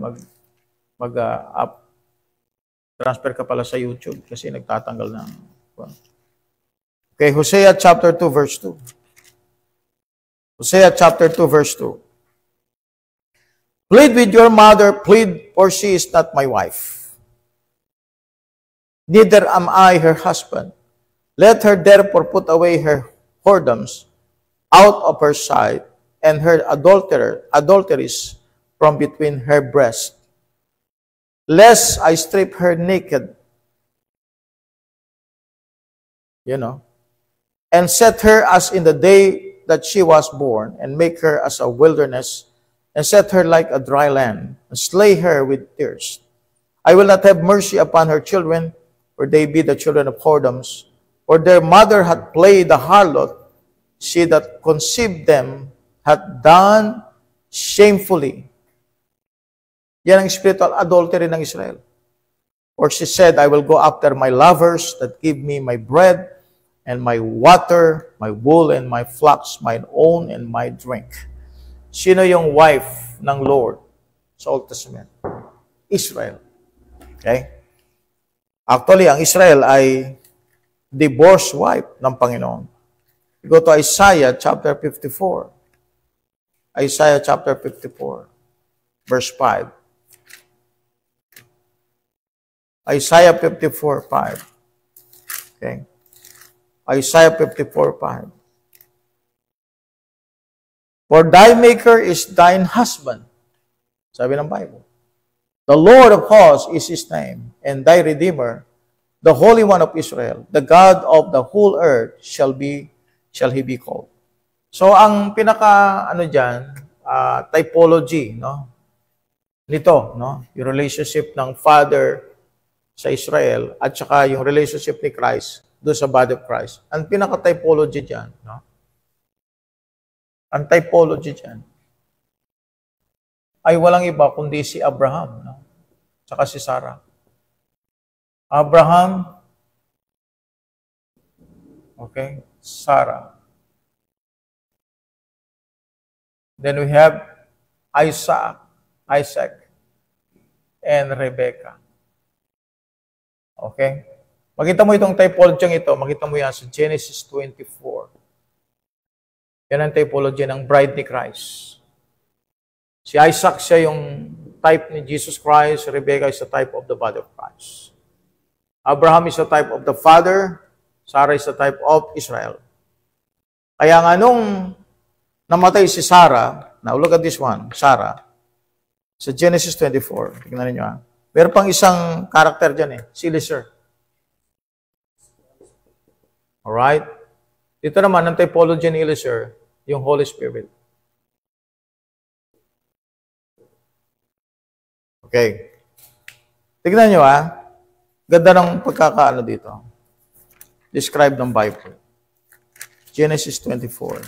Transfer ka pala sa YouTube kasi nagtatanggal ng... Okay, Hosea chapter 2, verse 2. Hosea chapter 2, verse 2. Plead with your mother, plead, for she is not my wife. Neither am I her husband. Let her therefore put away her whoredoms out of her sight, and her adulteries from between her breasts, lest I strip her naked, and set her as in the day that she was born, and make her as a wilderness, and set her like a dry land, and slay her with tears. I will not have mercy upon her children, for they be the children of whoredoms. For their mother hath played the harlot, she that conceived them hath done shamefully. Yan ang spiritual adultery ng Israel. For she said, I will go after my lovers that give me my bread and my water, my wool and my flocks, mine own and my drink. Sino yung wife ng Lord sa Old Testament? Israel. Okay? Actually, ang Israel ay divorced wife ng Panginoon. Go to Isaiah chapter 54. Isaiah chapter 54, verse 5. Isaiah 54, 5. Okay? Isaiah 54, 5. For thy maker is thine husband. Sabi ng Bible. The Lord of hosts is his name, and thy Redeemer, the Holy One of Israel, the God of the whole earth, shall he be called. So, ang pinaka, typology, no? Nito, no? Yung relationship ng Father sa Israel, at saka yung relationship ni Christ doon sa body of Christ. Ang pinaka-typology dyan, no? Ang typology dyan ay walang iba kundi si Abraham, no? Saka si Sarah. Abraham, okay, Sarah. Then we have Isaac, and Rebecca. Okay? Makita mo itong typology ito, makita mo yan sa Genesis 24. Yan ang typology ng bride ni Christ. Si Isaac, siya yung type ni Jesus Christ. Rebecca is the type of the body of Christ. Abraham is the type of the father. Sarah is the type of Israel. Kaya nga nung namatay si Sarah, now look at this one, Sarah, sa Genesis 24, tingnan niyo ha. Meron pang isang karakter dyan si Eliezer. Alright? Dito naman, ang typology ni Eliezer, yung Holy Spirit. Okay. Tignan nyo ganda ng pagkakaano dito. Describe ng Bible. Genesis 24.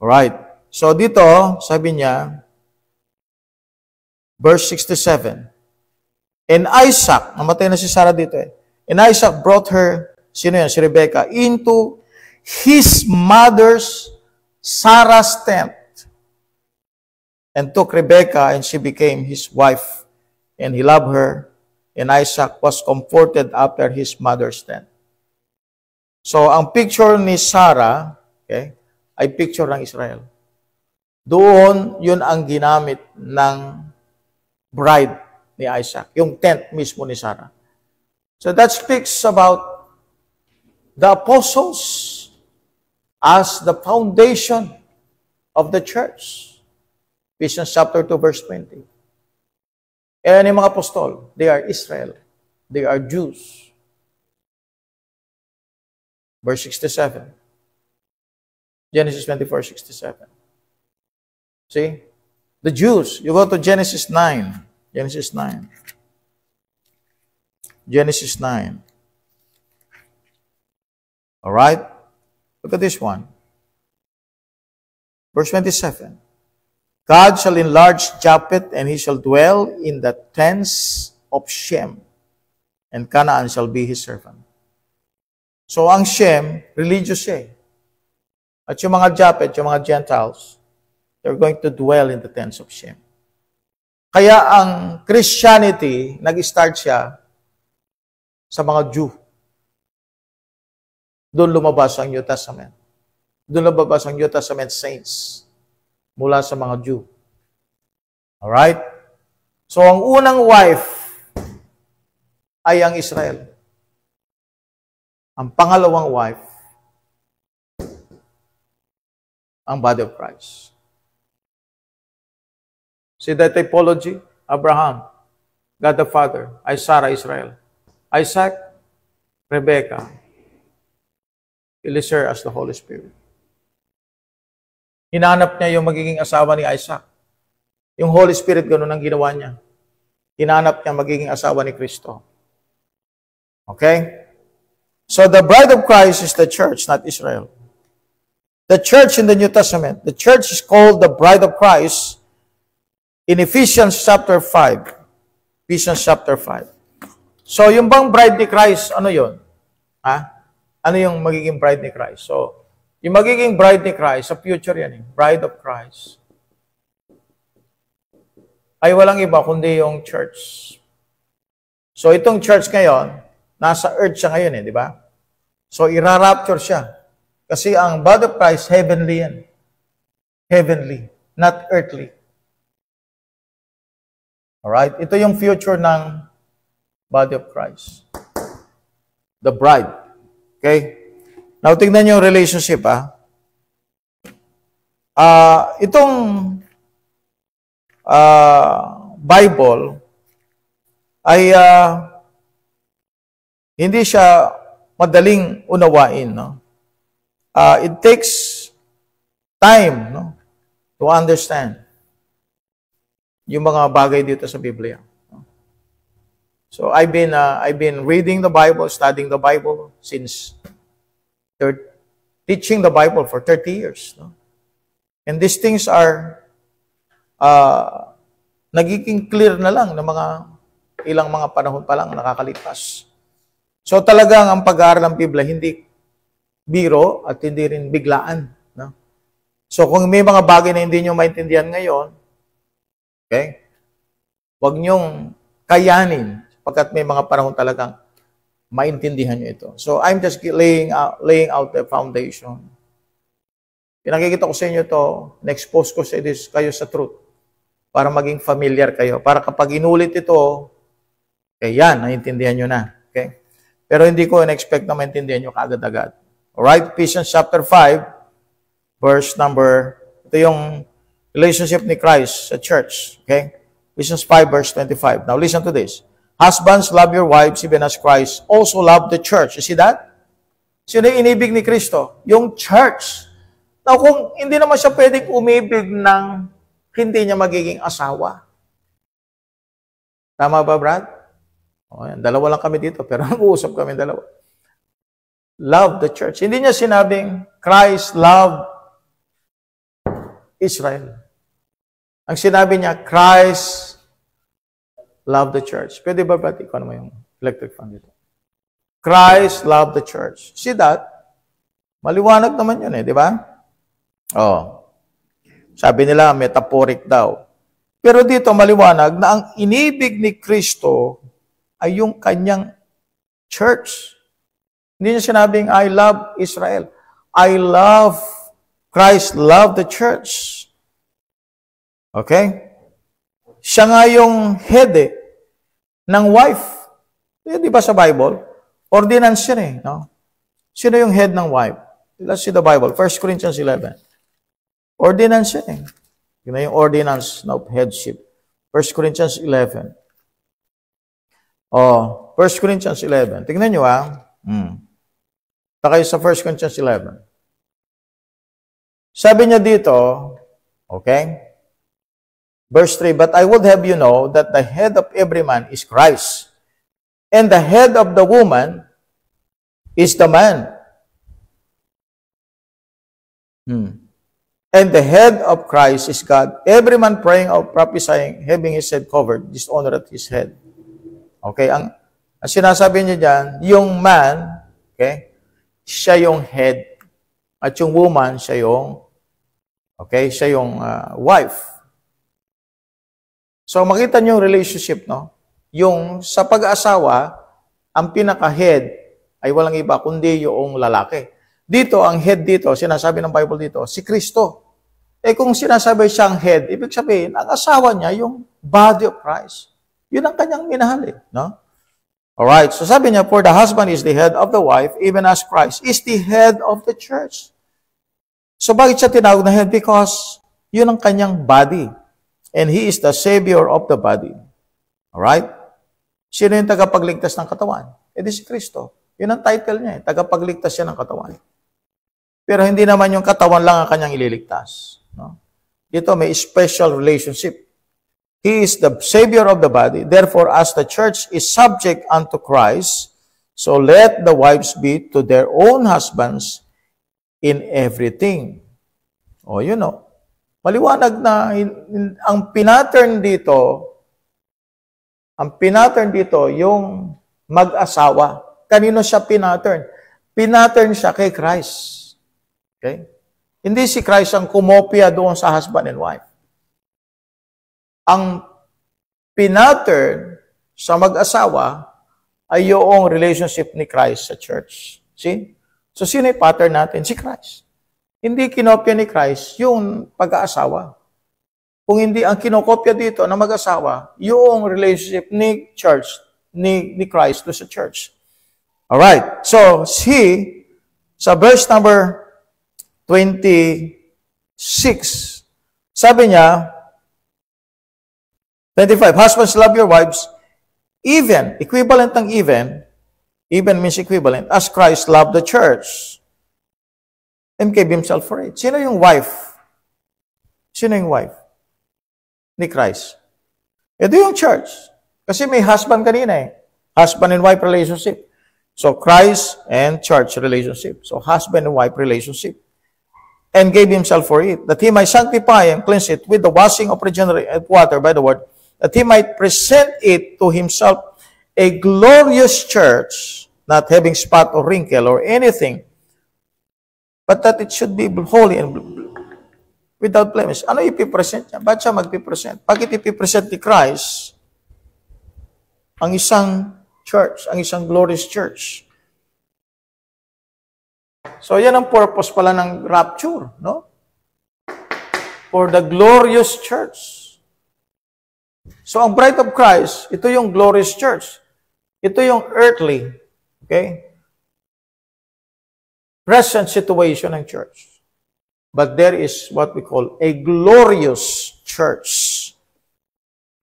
Alright. So dito, sabi niya, verse 67. And Isaac, namatay na si Sarah dito And Isaac brought her, sino yan? Si Rebecca, into his mother's Sarah's tent. And took Rebecca, and she became his wife. And he loved her. And Isaac was comforted after his mother's tent. So, ang picture ni Sarah, ay picture ng Israel. Doon, yun ang ginamit ng bride ni Isaac. Yung tent mismo ni Sarah. So, that speaks about the apostles as the foundation of the church. Ephesians chapter 2, verse 20. And yung mga apostol, they are Israel. They are Jews. Verse 67. Genesis 24:67. See? The Jews. You go to Genesis 9. Genesis 9. Genesis 9. Alright? Look at this one. Verse 27. God shall enlarge Japheth, and he shall dwell in the tents of Shem, and Canaan shall be his servant. So, ang Shem, religious At yung mga Japheth, yung mga Gentiles, they're going to dwell in the tents of Shem. Kaya ang Christianity, nag-start siya sa mga Jew. Doon lumabas ang New Testament. Doon lumabas ang New Testament saints mula sa mga Jew. Alright? So, ang unang wife ay ang Israel. Ang pangalawang wife, ang body of Christ. See that typology? Abraham, God the Father, Sarah, Israel. Isaac, Rebecca, Eliezer as the Holy Spirit. Hinanap niya yung magiging asawa ni Isaac. Yung Holy Spirit, ganun ang ginawa niya. hinanap niya magiging asawa ni Kristo. Okay? So the bride of Christ is the church, not Israel. The church in the New Testament, the church is called the bride of Christ in Ephesians chapter 5. Ephesians chapter 5. So yung bang bride ni Christ, ano yun? Ano yung magiging bride ni Christ? So, yung magiging bride ni Christ, sa future yan, bride of Christ, ay walang iba kundi yung church. So itong church ngayon, nasa earth siya ngayon di ba? So ira-rapture siya. Kasi ang body of Christ, heavenly yan. Heavenly, not earthly. Alright? Ito yung future ng body of Christ. The bride. Okay? Now, tingnan yung relationship, itong Bible ay hindi siya madaling unawain, no? It takes time, no, to understand yung mga bagay dito sa Biblia. So I've been reading the Bible, studying the Bible since teaching the Bible for 30 years, no? And these things are nagiging clear na lang ng mga ilang mga panahon pa lang nakakalipas. So talagang ang pag-aaral ng Biblia hindi biro at hindi rin biglaan, no? So kung may mga bagay na hindi nyo maintindihan ngayon, okay, huwag nyong kayanin pagkat may mga panahon talagang maintindihan nyo ito. So I'm just laying out the foundation. Pinakikita ko sa inyo ito, na-expose ko sa kayo sa truth para maging familiar kayo. Para kapag inulit ito, yan, naiintindihan nyo na. Okay? Pero hindi ko in-expect na maintindihan nyo kaagad-agad. Alright? Ephesians chapter 5, verse number, ito yung relationship ni Christ sa church. Okay? Ephesians 5, verse 25. Now listen to this. Husbands, love your wives even as Christ also loved the church. You see that? Sino yung inibig ni Kristo? Yung church. Now, kung hindi naman siya pwedeng umibig ng hindi niya magiging asawa. Tama ba, Brad? O, yan. Dalawa lang kami dito, pero nag-uusap kami dalawa. Love the church. Hindi niya sinabing, Christ loved Israel. Ang sinabi niya, Christ loved the church. Pwede ba, Brad? Ikaw naman yung electric fan dito. Christ loved the church. See that? Maliwanag naman yun di ba? Sabi nila, metaphoric daw. Pero dito, maliwanag na ang inibig ni Kristo ay yung kanyang church. Hindi niya sinabing, I love Israel. Christ loved the church. Okay? Siya nga yung head ng wife. Di ba sa Bible? Ordinance siya no? Sino yung head ng wife? Let's see the Bible. 1 Corinthians 11. Ordinance siya Yun na yung ordinance of headship. 1 Corinthians 11. 1 Corinthians 11. Tingnan nyo Kayo sa 1 Corinthians 11. Sabi niya dito, okay? Verse 3, but I would have you know that the head of every man is Christ, and the head of the woman is the man. And the head of Christ is God. Every man praying or prophesying, having his head covered, dishonoreth his head. Okay, ang sinasabi niya dyan, yung man, okay, siya yung head, at yung woman, siya yung, okay, siya yung wife. So, makita niyo yung relationship, no? Yung sa pag-aasawa, ang pinaka-head ay walang iba, kundi yung lalaki. Dito, ang head dito, sinasabi ng Bible dito, si Kristo. Kung sinasabi siyang head, ibig sabihin, ang asawa niya, yung body of Christ. Yun ang kanyang minahal, no? Alright, so sabi niya, for the husband is the head of the wife, even as Christ is the head of the church. So bakit siya tinawag na head? Because yun ang kanyang body. And He is the Savior of the body. Alright? Sino yung tagapagligtas ng katawan? Di si Kristo. Yun ang title niya. Tagapagligtas siya ng katawan. Pero hindi naman yung katawan lang ang kanyang ililigtas. No? Dito may special relationship. He is the Savior of the body. Therefore, as the church is subject unto Christ, so let the wives be to their own husbands in everything. O, you know, maliwanag na ang pinattern dito, yung mag-asawa. Kanino siya pinattern? Pinattern siya kay Christ. Okay? Hindi si Christ ang kumopya doon sa husband and wife. Ang pinattern sa mag-asawa ay yung relationship ni Christ sa church. See? So, sino yung pattern natin? Si Christ. Hindi kinopya ni Christ yung pag-aasawa. Kung hindi ang kinokopya dito na mag-asawa, yung relationship ni church, ni Christ to sa church. Alright. So, sa verse number 26, sabi niya, 25, husbands, love your wives, even, equivalent ng even means equivalent, as Christ loved the church and gave himself for it. Sino yung wife? Sino yung wife? Ni Christ. Ito yung church. Kasi may husband kanina eh. Husband and wife relationship. So, Christ and church relationship. So, husband and wife relationship. And gave himself for it, that he might sanctify and cleanse it with the washing of regenerate water by the word, that he might present it to himself a glorious church, not having spot or wrinkle or anything, but that it should be holy and without blemish. Ano ipipresent niya? Ba't siya magpipresent? Bakit ipipresent ni Christ ang isang church, ang isang glorious church? So, yan ang purpose pala ng rapture, no? For the glorious church. So, ang bride of Christ, ito yung glorious church. Ito yung earthly, okay? Present situation ng church. But there is what we call a glorious church.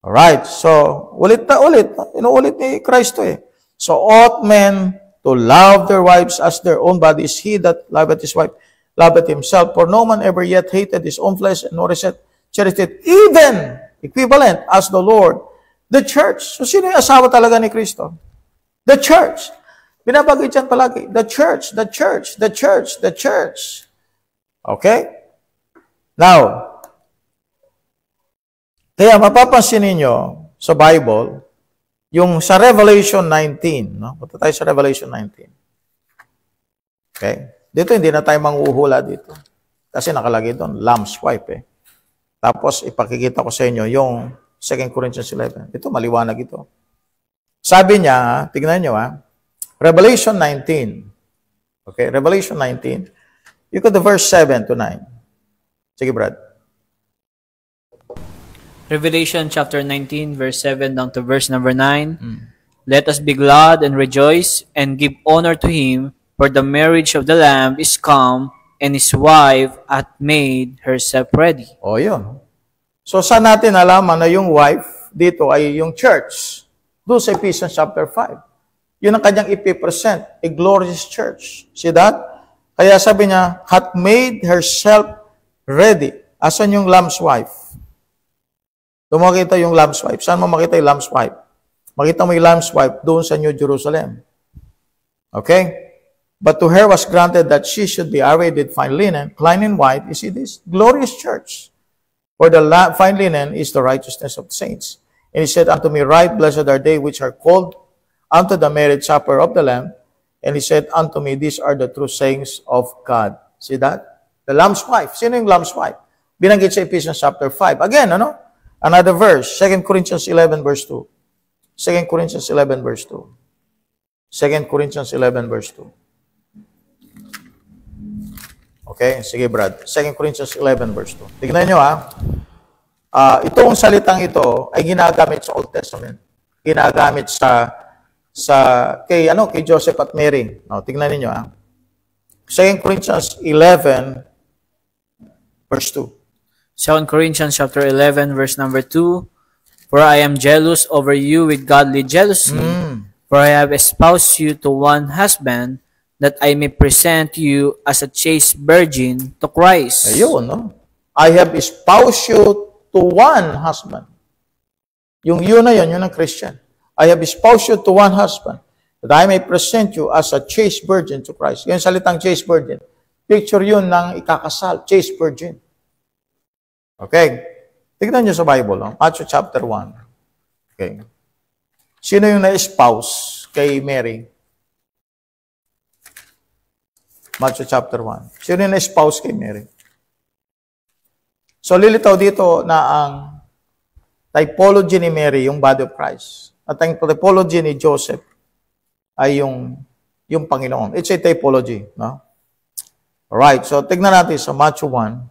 Alright, so, ulit na ulit. Inuulit ni Christ to eh. So, ought men to love their wives as their own bodies. He that loveth his wife, loveth himself. For no man ever yet hated his own flesh, and nor is it cherished it, even, equivalent, as the Lord, the church. So, sino yung asawa talaga ni Kristo? The church. Binabagay dyan palagi. The church, the church, the church, the church. Okay? Now, kaya mapapansin ninyo sa Bible, yung sa Revelation 19, no? Punta tayo sa Revelation 19. Okay? Dito hindi na tayo manghuhula dito. Kasi nakalagay doon, lamb's wife eh. Tapos ipakikita ko sa inyo yung 2 Corinthians 11. Ito, maliwanag ito. Sabi niya, tignan nyo Revelation 19. Okay, Revelation 19. You go to verse 7 to 9. Sige, Brad. Revelation chapter 19, verse 7 down to verse number 9. Let us be glad and rejoice and give honor to him, for the marriage of the Lamb is come, and his wife hath made herself ready. O, yun. So, saan natin alaman na yung wife dito ay yung church? Doon sa Ephesians chapter 5. Yun ang kanyang ipipresent, a glorious church. See that? Kaya sabi niya, hath made herself ready. Asan yung lamb's wife? Doon makita yung lamb's wife. Saan mo makita yung lamb's wife? Makita mo yung lamb's wife doon sa New Jerusalem. Okay? But to her was granted that she should be arrayed with fine linen, clean and white. You see this? Glorious church. For the fine linen is the righteousness of the saints. And he said unto me, right, blessed are they which are called unto the marriage supper of the Lamb. And he said unto me, these are the true sayings of God. See that? The lamb's wife. Sino yung lamb's wife? Binanggit sa Ephesians chapter 5. Again, Another verse. 2 Corinthians 11 verse 2. 2 Corinthians 11 verse 2. 2 Corinthians 11 verse 2. Okay? Sige, Brad. 2 Corinthians 11 verse 2. Tignan nyo, itong salitang ito ay ginagamit sa Old Testament. Ginagamit kay Joseph at Mary. Tignan niyo 2 Corinthians 11 verse 2. 2 Corinthians chapter 11, verse number 2. For I am jealous over you with godly jealousy, for I have espoused you to one husband, that I may present you as a chaste virgin to Christ. Ayun, I have espoused you to one husband. Yung yun na yun ang Christian. I have espoused you to one husband, that I may present you as a chaste virgin to Christ. Yung salitang chaste virgin, picture yun ng ikakasal, chaste virgin. Okay? Tignan nyo sa Bible, no? Matthew chapter 1. Okay. Sino yung na-espouse kay Mary? Matthew chapter 1. Sino yung na-espouse kay Mary? So, lilitaw dito na ang typology ni Mary, yung body of Christ. At ang typology ni Joseph ay yung Panginoon. It's a typology. No? Alright, so tignan natin sa Matthew 1.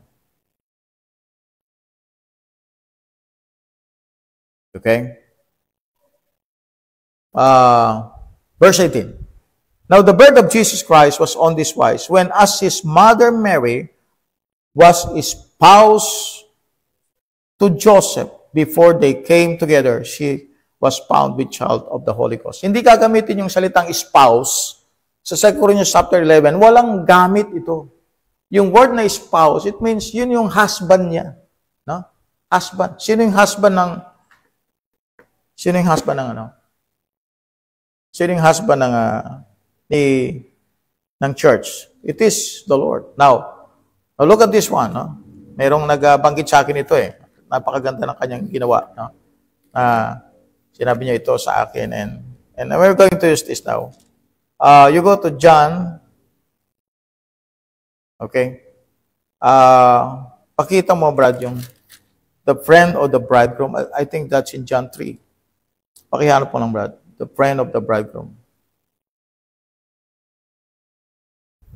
Okay? Verse 18. Now the birth of Jesus Christ was on this wise, when as his mother Mary was espoused to Joseph, before they came together, she was found with child of the Holy Ghost. Hindi gagamitin yung salitang spouse sa 2 Corinthians chapter 11. Walang gamit ito. Yung word na spouse, it means yun yung husband niya. No? Husband. Sino yung husband ng ano? Sino yung husband ng church? It is the Lord. Now look at this one. No? Merong nagbanggit sa akin ito eh. Napakaganda ng kanyang ginawa. No? Sinabi niya ito sa akin. And we're going to use this now. You go to John. Okay? Pakita mo, Brad, yung the friend of the bridegroom. I think that's in John 3. Pakihanap po lang, Brad. The friend of the bridegroom.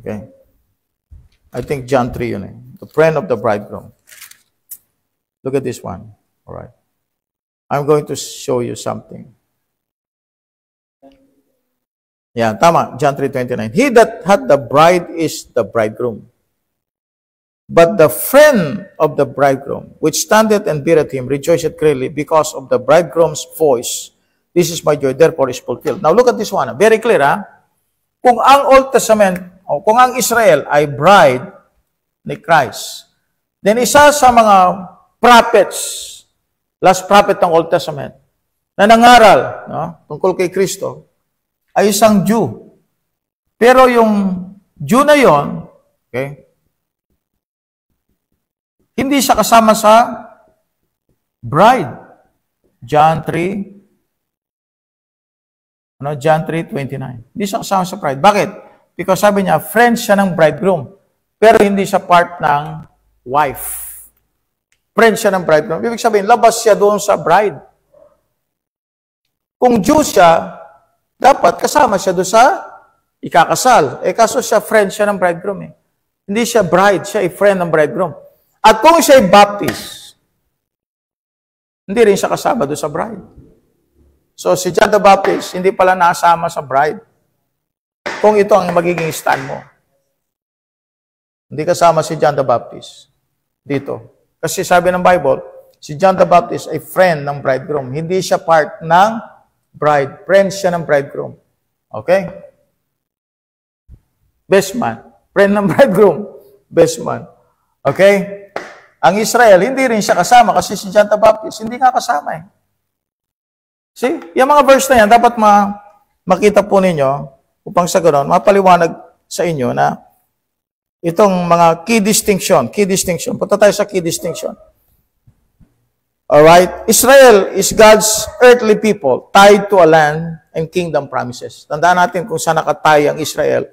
Okay? I think John 3 yun eh. The friend of the bridegroom. Look at this one. All right. I'm going to show you something. Yeah, tama. John 3:29. He that hath the bride is the bridegroom. But the friend of the bridegroom, which standeth and beareth him, rejoiceth greatly because of the bridegroom's voice. This is my joy, therefore is fulfilled. Now look at this one. Very clear, ha? Kung ang Old Testament, o kung ang Israel ay bride ni Christ, then isa sa mga prophets, last prophet ng Old Testament, na nangaral, no, tungkol kay Kristo, ay isang Jew. Pero yung Jew na yon, okay, hindi siya kasama sa bride. John 3:29. Hindi siya kasama sa bride. Bakit? Because sabi niya, friend siya ng bridegroom. Pero hindi siya part ng wife. Friend siya ng bridegroom. Ibig sabihin, labas siya doon sa bride. Kung Jew siya, dapat kasama siya doon sa ikakasal. Kaso siya, friend siya ng bridegroom. Hindi siya bride, siya ay friend ng bridegroom. At kung siya ay Baptist, hindi rin siya kasama doon sa bride. So, si John the Baptist, hindi pala nasama sa bride. Kung ito ang magiging stand mo. Hindi kasama si John the Baptist dito. Kasi sabi ng Bible, si John the Baptist ay friend ng bridegroom. Hindi siya part ng bride. Friend siya ng bridegroom. Okay? Best man. Friend ng bridegroom. Best man. Okay? Ang Israel, hindi rin siya kasama kasi si John the Baptist, hindi nga kasama eh. See? Yung mga verse na yan, dapat makita po ninyo upang sa ganoon, mapaliwanag sa inyo na itong mga key distinction. Punta tayo sa key distinction. Alright? Israel is God's earthly people tied to a land and kingdom promises. Tandaan natin kung saan nakatay ang Israel.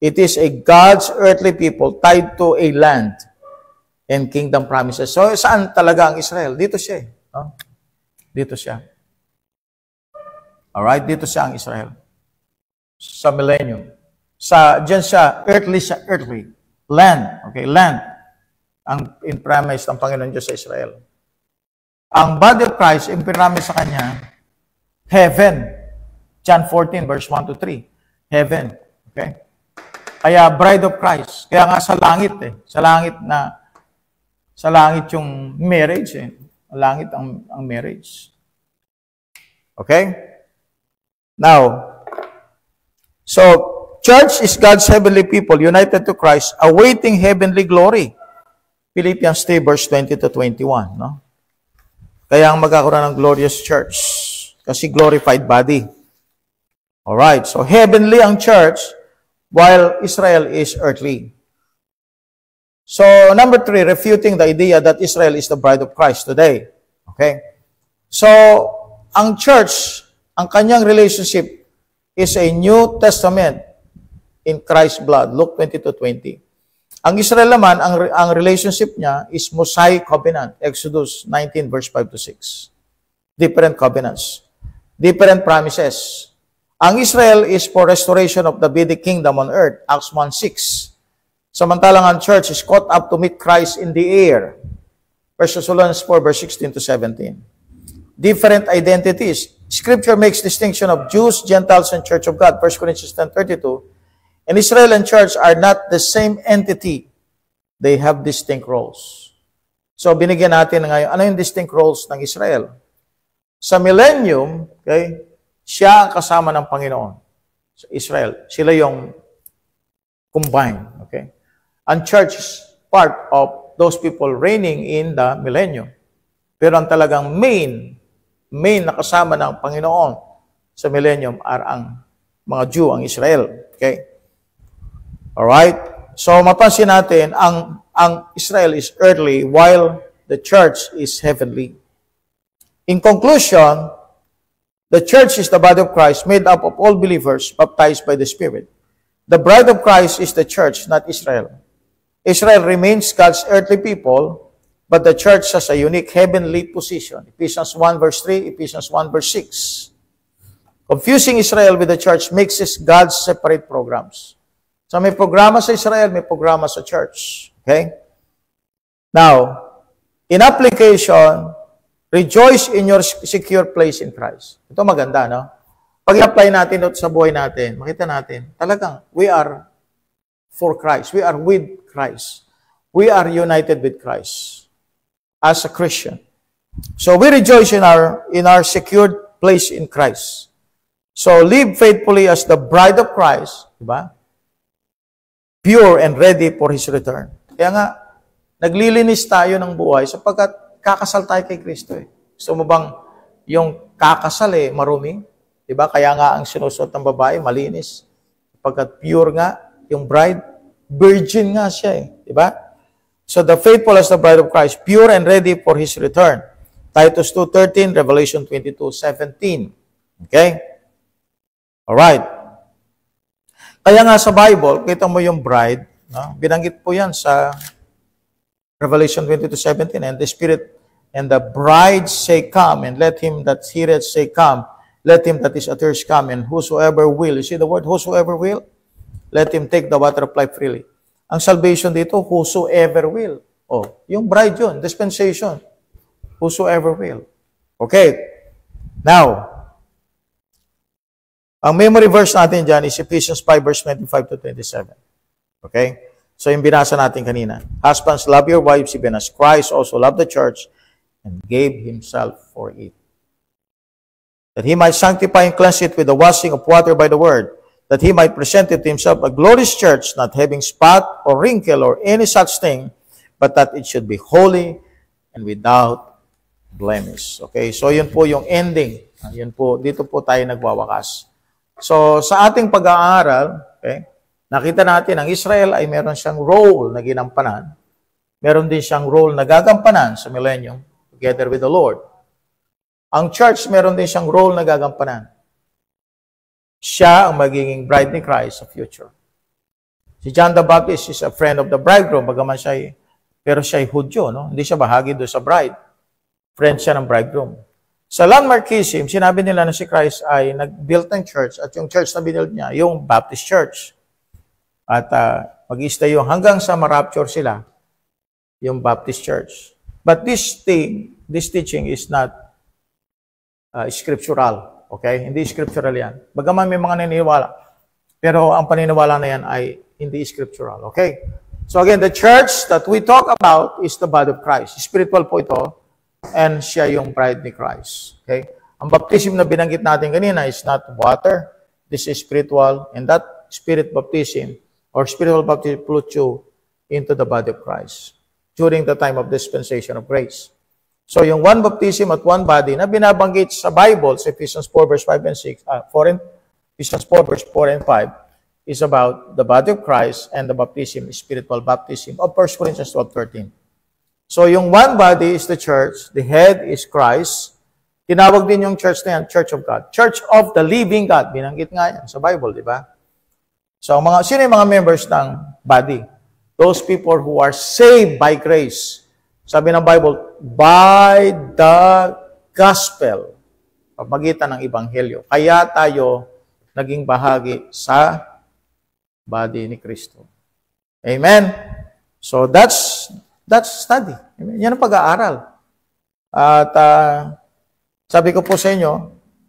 It is a God's earthly people tied to a land and kingdom promises. So, saan talaga ang Israel? Dito siya. No? Dito siya. Alright? Dito siya ang Israel. Sa millennium. Diyan siya, earthly. Land. Okay, land. Ang in-promise ng Panginoon Diyos sa Israel. Ang body of Christ, in-promise sa Kanya, heaven. John 14, verse 1 to 3. Heaven. Okay? Kaya bride of Christ. Kaya nga sa langit eh. Sa langit yung marriage eh. Langit ang marriage. Okay? Now, so, church is God's heavenly people united to Christ, awaiting heavenly glory. Philippians 3, verse 20 to 21. No? Kaya ang magkakaroon ng glorious church. Kasi glorified body. Alright, so heavenly ang church, while Israel is earthly. So, number 3, refuting the idea that Israel is the bride of Christ today. Okay? So, ang church, ang kanyang relationship is a New Testament in Christ's blood. Luke 22:20. Ang Israel naman, ang relationship niya is Mosaic covenant. Exodus 19 verse 5 to 6. Different covenants. Different promises. Ang Israel is for restoration of the Davidic kingdom on earth. Acts 1:6. Samantalang ang church is caught up to meet Christ in the air. 1 Thessalonians 4 verse 16 to 17. Different identities. Scripture makes distinction of Jews, Gentiles, and Church of God. 1 Corinthians 10:32. And Israel and church are not the same entity. They have distinct roles. So, binigyan natin ngayon, ano yung distinct roles ng Israel? Sa millennium, okay, siya ang kasama ng Panginoon. Sa Israel, sila yung combined. Okay? And church is part of those people reigning in the millennium. Pero ang talagang main na kasama ng Panginoon sa millennium are ang mga Jew, ang Israel. Okay? Alright? So, mapansin natin, ang Israel is earthly while the church is heavenly. In conclusion, the church is the body of Christ made up of all believers baptized by the Spirit. The bride of Christ is the church, not Israel. Israel remains God's earthly people, but the church has a unique heavenly position. Ephesians 1 verse 3, Ephesians 1 verse 6. Confusing Israel with the church makes it God's separate programs. So may programa sa Israel, may programa sa church. Okay? Now, in application, rejoice in your secure place in Christ. Ito maganda, no? Pag i-apply natin ito sa buhay natin, makita natin, talagang we are for Christ. We are with Christ. We are united with Christ as a Christian. So we rejoice in our secured place in Christ. So live faithfully as the bride of Christ, di ba? Pure and ready for His return. Kaya nga, naglilinis tayo ng buhay sapagkat kakasal tayo kay Kristo eh. Gusto mo bang yung kakasal marumi? Diba? Kaya nga ang sinusuot ng babae, malinis. Sapagkat pure nga, yung bride, virgin nga siya eh. Diba? So the faithful as the bride of Christ, pure and ready for His return. Titus 2:13, Revelation 22:17. Okay? Alright. Kaya nga sa Bible, kita mo yung bride, no? Binanggit po yan sa Revelation 22:17, and the Spirit and the bride say, come, and let him that heareth say, come, let him that is athirst come, and whosoever will, you see the word, whosoever will, let him take the water of life freely. Ang salvation dito, whosoever will. Oh, yung bride yun, dispensation. Whosoever will. Okay. Now, ang memory verse natin dyan is Ephesians 5 verse 25 to 27. Okay? So, yung binasa natin kanina. Husbands, love your wives even as Christ also loved the church and gave Himself for it. That He might sanctify and cleanse it with the washing of water by the word, that He might present it to Himself a glorious church, not having spot or wrinkle or any such thing, but that it should be holy and without blemish. Okay? So, yun po yung ending. Yun po, dito po tayo nagwawakas. So, sa ating pag-aaral, okay, nakita natin ang Israel ay meron siyang role na ginampanan. Meron din siyang role na gagampanan sa millennium together with the Lord. Ang church, meron din siyang role na gagampanan. Siya ang magiging bride ni Christ sa future. Si John the Baptist is a friend of the bridegroom, bagaman pero siya ay Hudyo, no? Hindi siya bahagi doon sa bride. Friend siya ng bridegroom. Sa landmarkism, sinabi nila na si Christ ay nag-build ng church at yung church na binuild niya, yung Baptist Church. At mag-stay yung hanggang sa ma-rapture sila, yung Baptist Church. But this teaching is not scriptural. Okay? Hindi scriptural yan. Bagaman may mga naniniwala. Pero ang paniniwala na yan ay hindi scriptural. Okay? So again, the church that we talk about is the body of Christ. Spiritual po ito. And siya yung bride ni Christ. Okay? Ang baptism na binanggit natin kanina is not water. This is spiritual. And that spirit baptism or spiritual baptism put you into the body of Christ during the time of dispensation of grace. So, yung one baptism at one body na binabanggit sa Bible, sa Ephesians 4 verse 5 and 6, Ephesians 4 verse 4 and 5, is about the body of Christ and the baptism, spiritual baptism of 1 Corinthians 12:13. So, yung one body is the church, the head is Christ. Tinawag din yung church na yan, Church of God. Church of the living God. Binanggit nga yan sa Bible, di ba? So, sino yung mga members ng body? Those people who are saved by grace. Sabi ng Bible, by the gospel. Pamagitan ng ebanghelyo. Kaya tayo naging bahagi sa body ni Kristo. Amen? So, that's study. Amen? Yan ang pag-aaral. At sabi ko po sa inyo,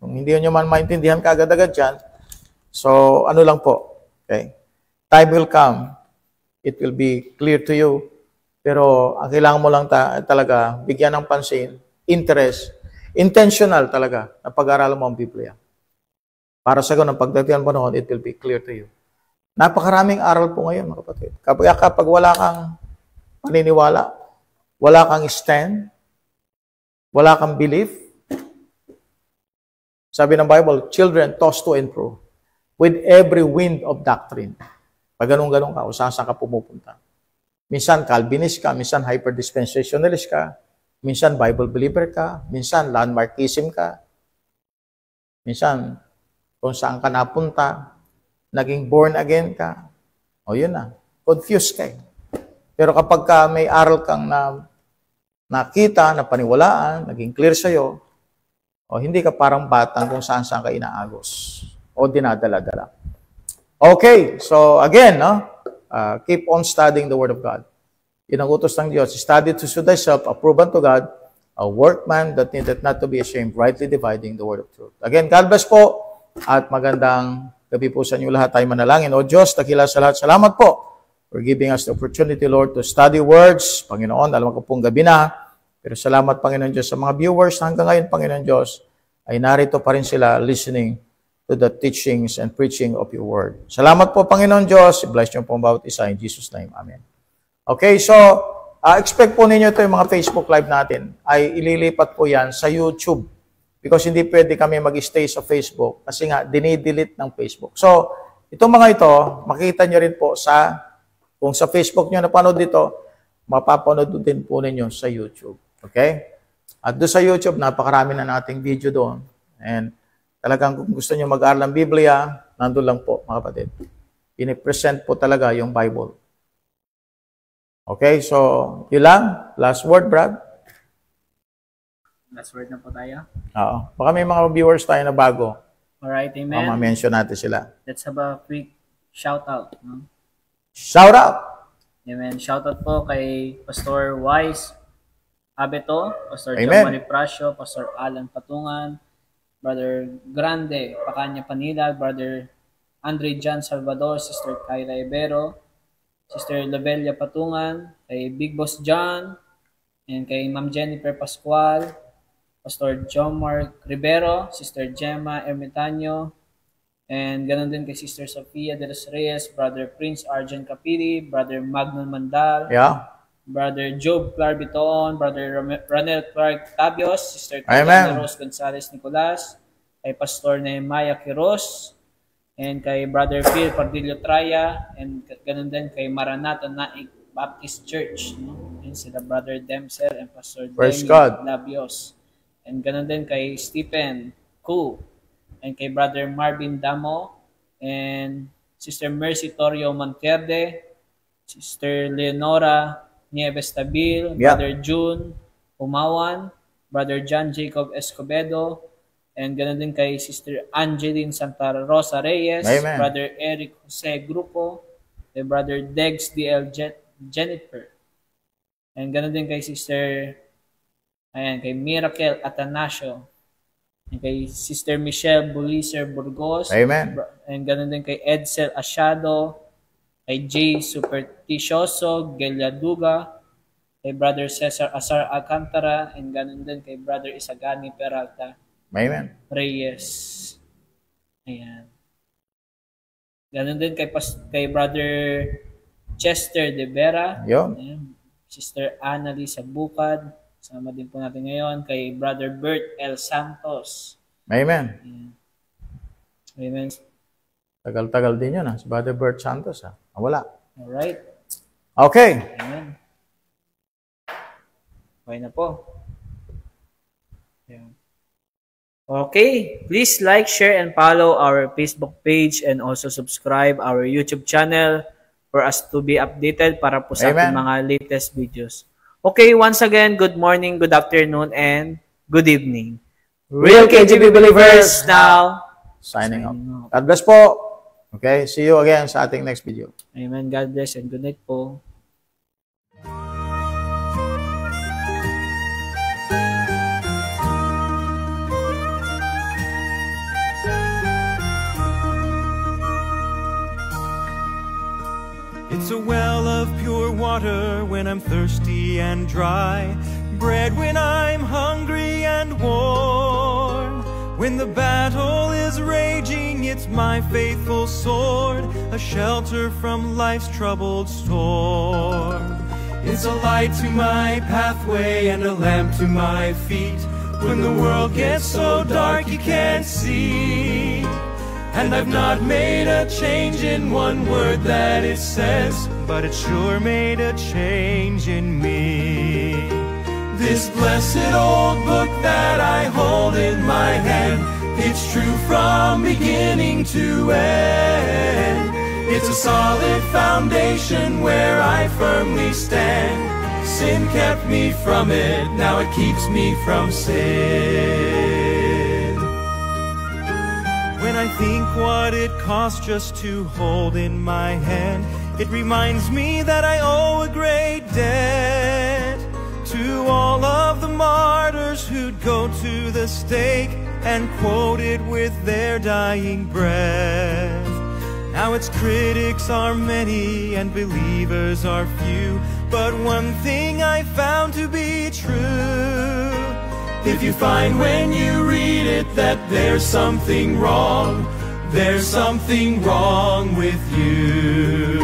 kung hindi nyo man maintindihan kaagad-agad dyan, so ano lang po, okay? Time will come, it will be clear to you, pero ang kailangan mo lang talaga bigyan ng pansin, interest, intentional talaga na pag-aaralan mo ang Biblia. Para sa ganun, pagdating mo noon, it will be clear to you. Napakaraming aral po ngayon, mga kapatid. Kapag wala kang paniniwala, wala kang stand, wala kang belief, sabi ng Bible, children tossed to and fro with every wind of doctrine. Pag ganun-ganun ka, o saan ka pumupunta. Minsan Calvinist ka, minsan hyper-dispensationalist ka, minsan Bible believer ka, minsan landmarkism ka, minsan kung saan ka napunta, naging born again ka, o yun na, confused ka. Pero kapag may aral kang nakita, na paniwalaan, naging clear sa'yo, o hindi ka parang batang kung saan-saan ka inaagos o dinadala-dala. Okay, so again, keep on studying the Word of God. Yun ang utos ng Diyos. Study to show thyself approved unto God, a workman that needeth not to be ashamed, rightly dividing the word of truth. Again, God bless po at magandang gabi po sa inyo lahat. Tayo manalangin. O Diyos, dakila sa lahat, salamat po for giving us the opportunity, Lord, to study words. Panginoon, alam ko pong gabi na, pero salamat, Panginoon Diyos, sa mga viewers na hanggang ngayon, Panginoon Diyos, ay narito pa rin sila listening to the teachings and preaching of your word. Salamat po, Panginoon Diyos. Bless niyo po ang bawat isa. In Jesus' name, Amen. Okay, so, expect po ninyo ito yung mga Facebook Live natin ay ililipat po yan sa YouTube because hindi pwede kami mag-stay sa Facebook kasi nga, dinidelete ng Facebook. So, itong mga ito, makita nyo rin po kung sa Facebook nyo napanood dito, mapapanood din po ninyo sa YouTube. Okay? At doon sa YouTube, napakarami na nating video doon. And talagang kung gusto nyo mag-aaral ng Biblia, nandun lang po, mga kapatid. Pinipresent po talaga yung Bible. Okay, so yun lang. Last word, Brad. Last word na po tayo. Oo. Baka may mga viewers tayo na bago. Alright, amen. Ma-mention natin sila. Let's have a quick shout out. No? Shout out! Amen. Shout out po kay Pastor Wise Abeto, Pastor Amen. John Marie Pracio, Pastor Alan Patungan, Brother Grande Pacanya Panila, Brother Andre Jan Salvador, Sister Kyla Ibero, Sister Lobelia Patungan, kay Big Boss John, and kay Ma'am Jennifer Pascual, Pastor John Mark Rivero, Sister Gemma Ermitanyo, and ganoon din kay Sister Sofia de los Reyes, Brother Prince Arjen Capiri, Brother Magnon Mandal, Yeah. Brother Job Clarbiton, Brother Ronel Clark Tabios, Sister Amen. Tatiana Rose Gonzalez Nicolas, kay Pastor Nehemiah Quiros, and kay Brother Phil Pardillo Traya, and ganun din kay Maranatha Naik Baptist Church. No? And sila Brother Demsel and Pastor Praise Demi God. Labios. And ganun din kay Stephen Ku, and kay Brother Marvin Damo, and Sister Mercy Torio Monterde, Sister Leonora Nieves Tabil, Yeah. Brother June Umawan, Brother John Jacob Escobedo, and ganoon din kay Sister Angeline Santa Rosa Reyes, Amen. Brother Eric Jose Grupo, kay Brother Dex D.L. Jennifer, and ganoon din kay Sister kay Miracle Atanasio, and kay Sister Michelle Buliser Burgos, Amen. and ganoon din kay Edsel Asiado, kay Jay Supersticioso Geliaduga, kay Brother Cesar Azar Alcantara, and ganun din kay Brother Isagani Peralta Amen. Reyes. Ayan. Ganun din kay Brother Chester De Vera, Yun. ayan, Sister Annalisa Bukad, Sama din po natin ngayon kay Brother Bert L. Santos. Amen. Amen. Tagal-tagal din yun, si Brother Bert Santos. Wala. Alright. Okay. Amen. Okay na po. Ayan. Okay. Please like, share, and follow our Facebook page and also subscribe our YouTube channel for us to be updated para po sa ating mga latest videos. Okay, once again, good morning, good afternoon, and good evening. Real KGB Believers now Signing off. God bless po. Okay, see you again sa ating next video. Amen. God bless and good night po. It's a well of pure water when I'm thirsty and dry, bread when I'm hungry and warm. When the battle is raging, it's my faithful sword, a shelter from life's troubled storm. It's a light to my pathway and a lamp to my feet when the world gets so dark you can't see. And I've not made a change in one word that it says, but it sure made a change in me. This blessed old book that I hold in my hand, it's true from beginning to end. It's a solid foundation where I firmly stand. Sin kept me from it, now it keeps me from sin. When I think what it costs just to hold in my hand, it reminds me that I owe a great debt to all of the martyrs who'd go to the stake and quote it with their dying breath. Now its critics are many and believers are few, but one thing I found to be true: if you find when you read it that there's something wrong, there's something wrong with you.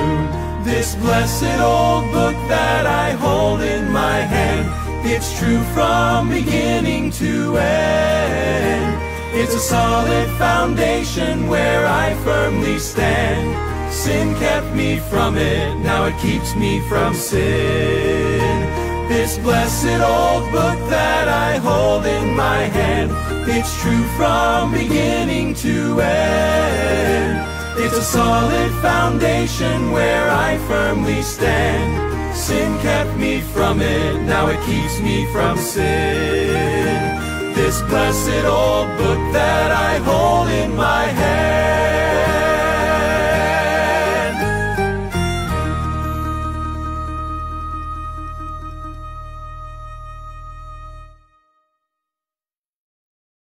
This blessed old book that I hold in my hand, it's true from beginning to end. It's a solid foundation where I firmly stand. Sin kept me from it, now it keeps me from sin. This blessed old book that I hold in my hand, it's true from beginning to end. It's a solid foundation where I firmly stand. Sin kept me from it, now it keeps me from sin. This blessed old book that I hold in my hand.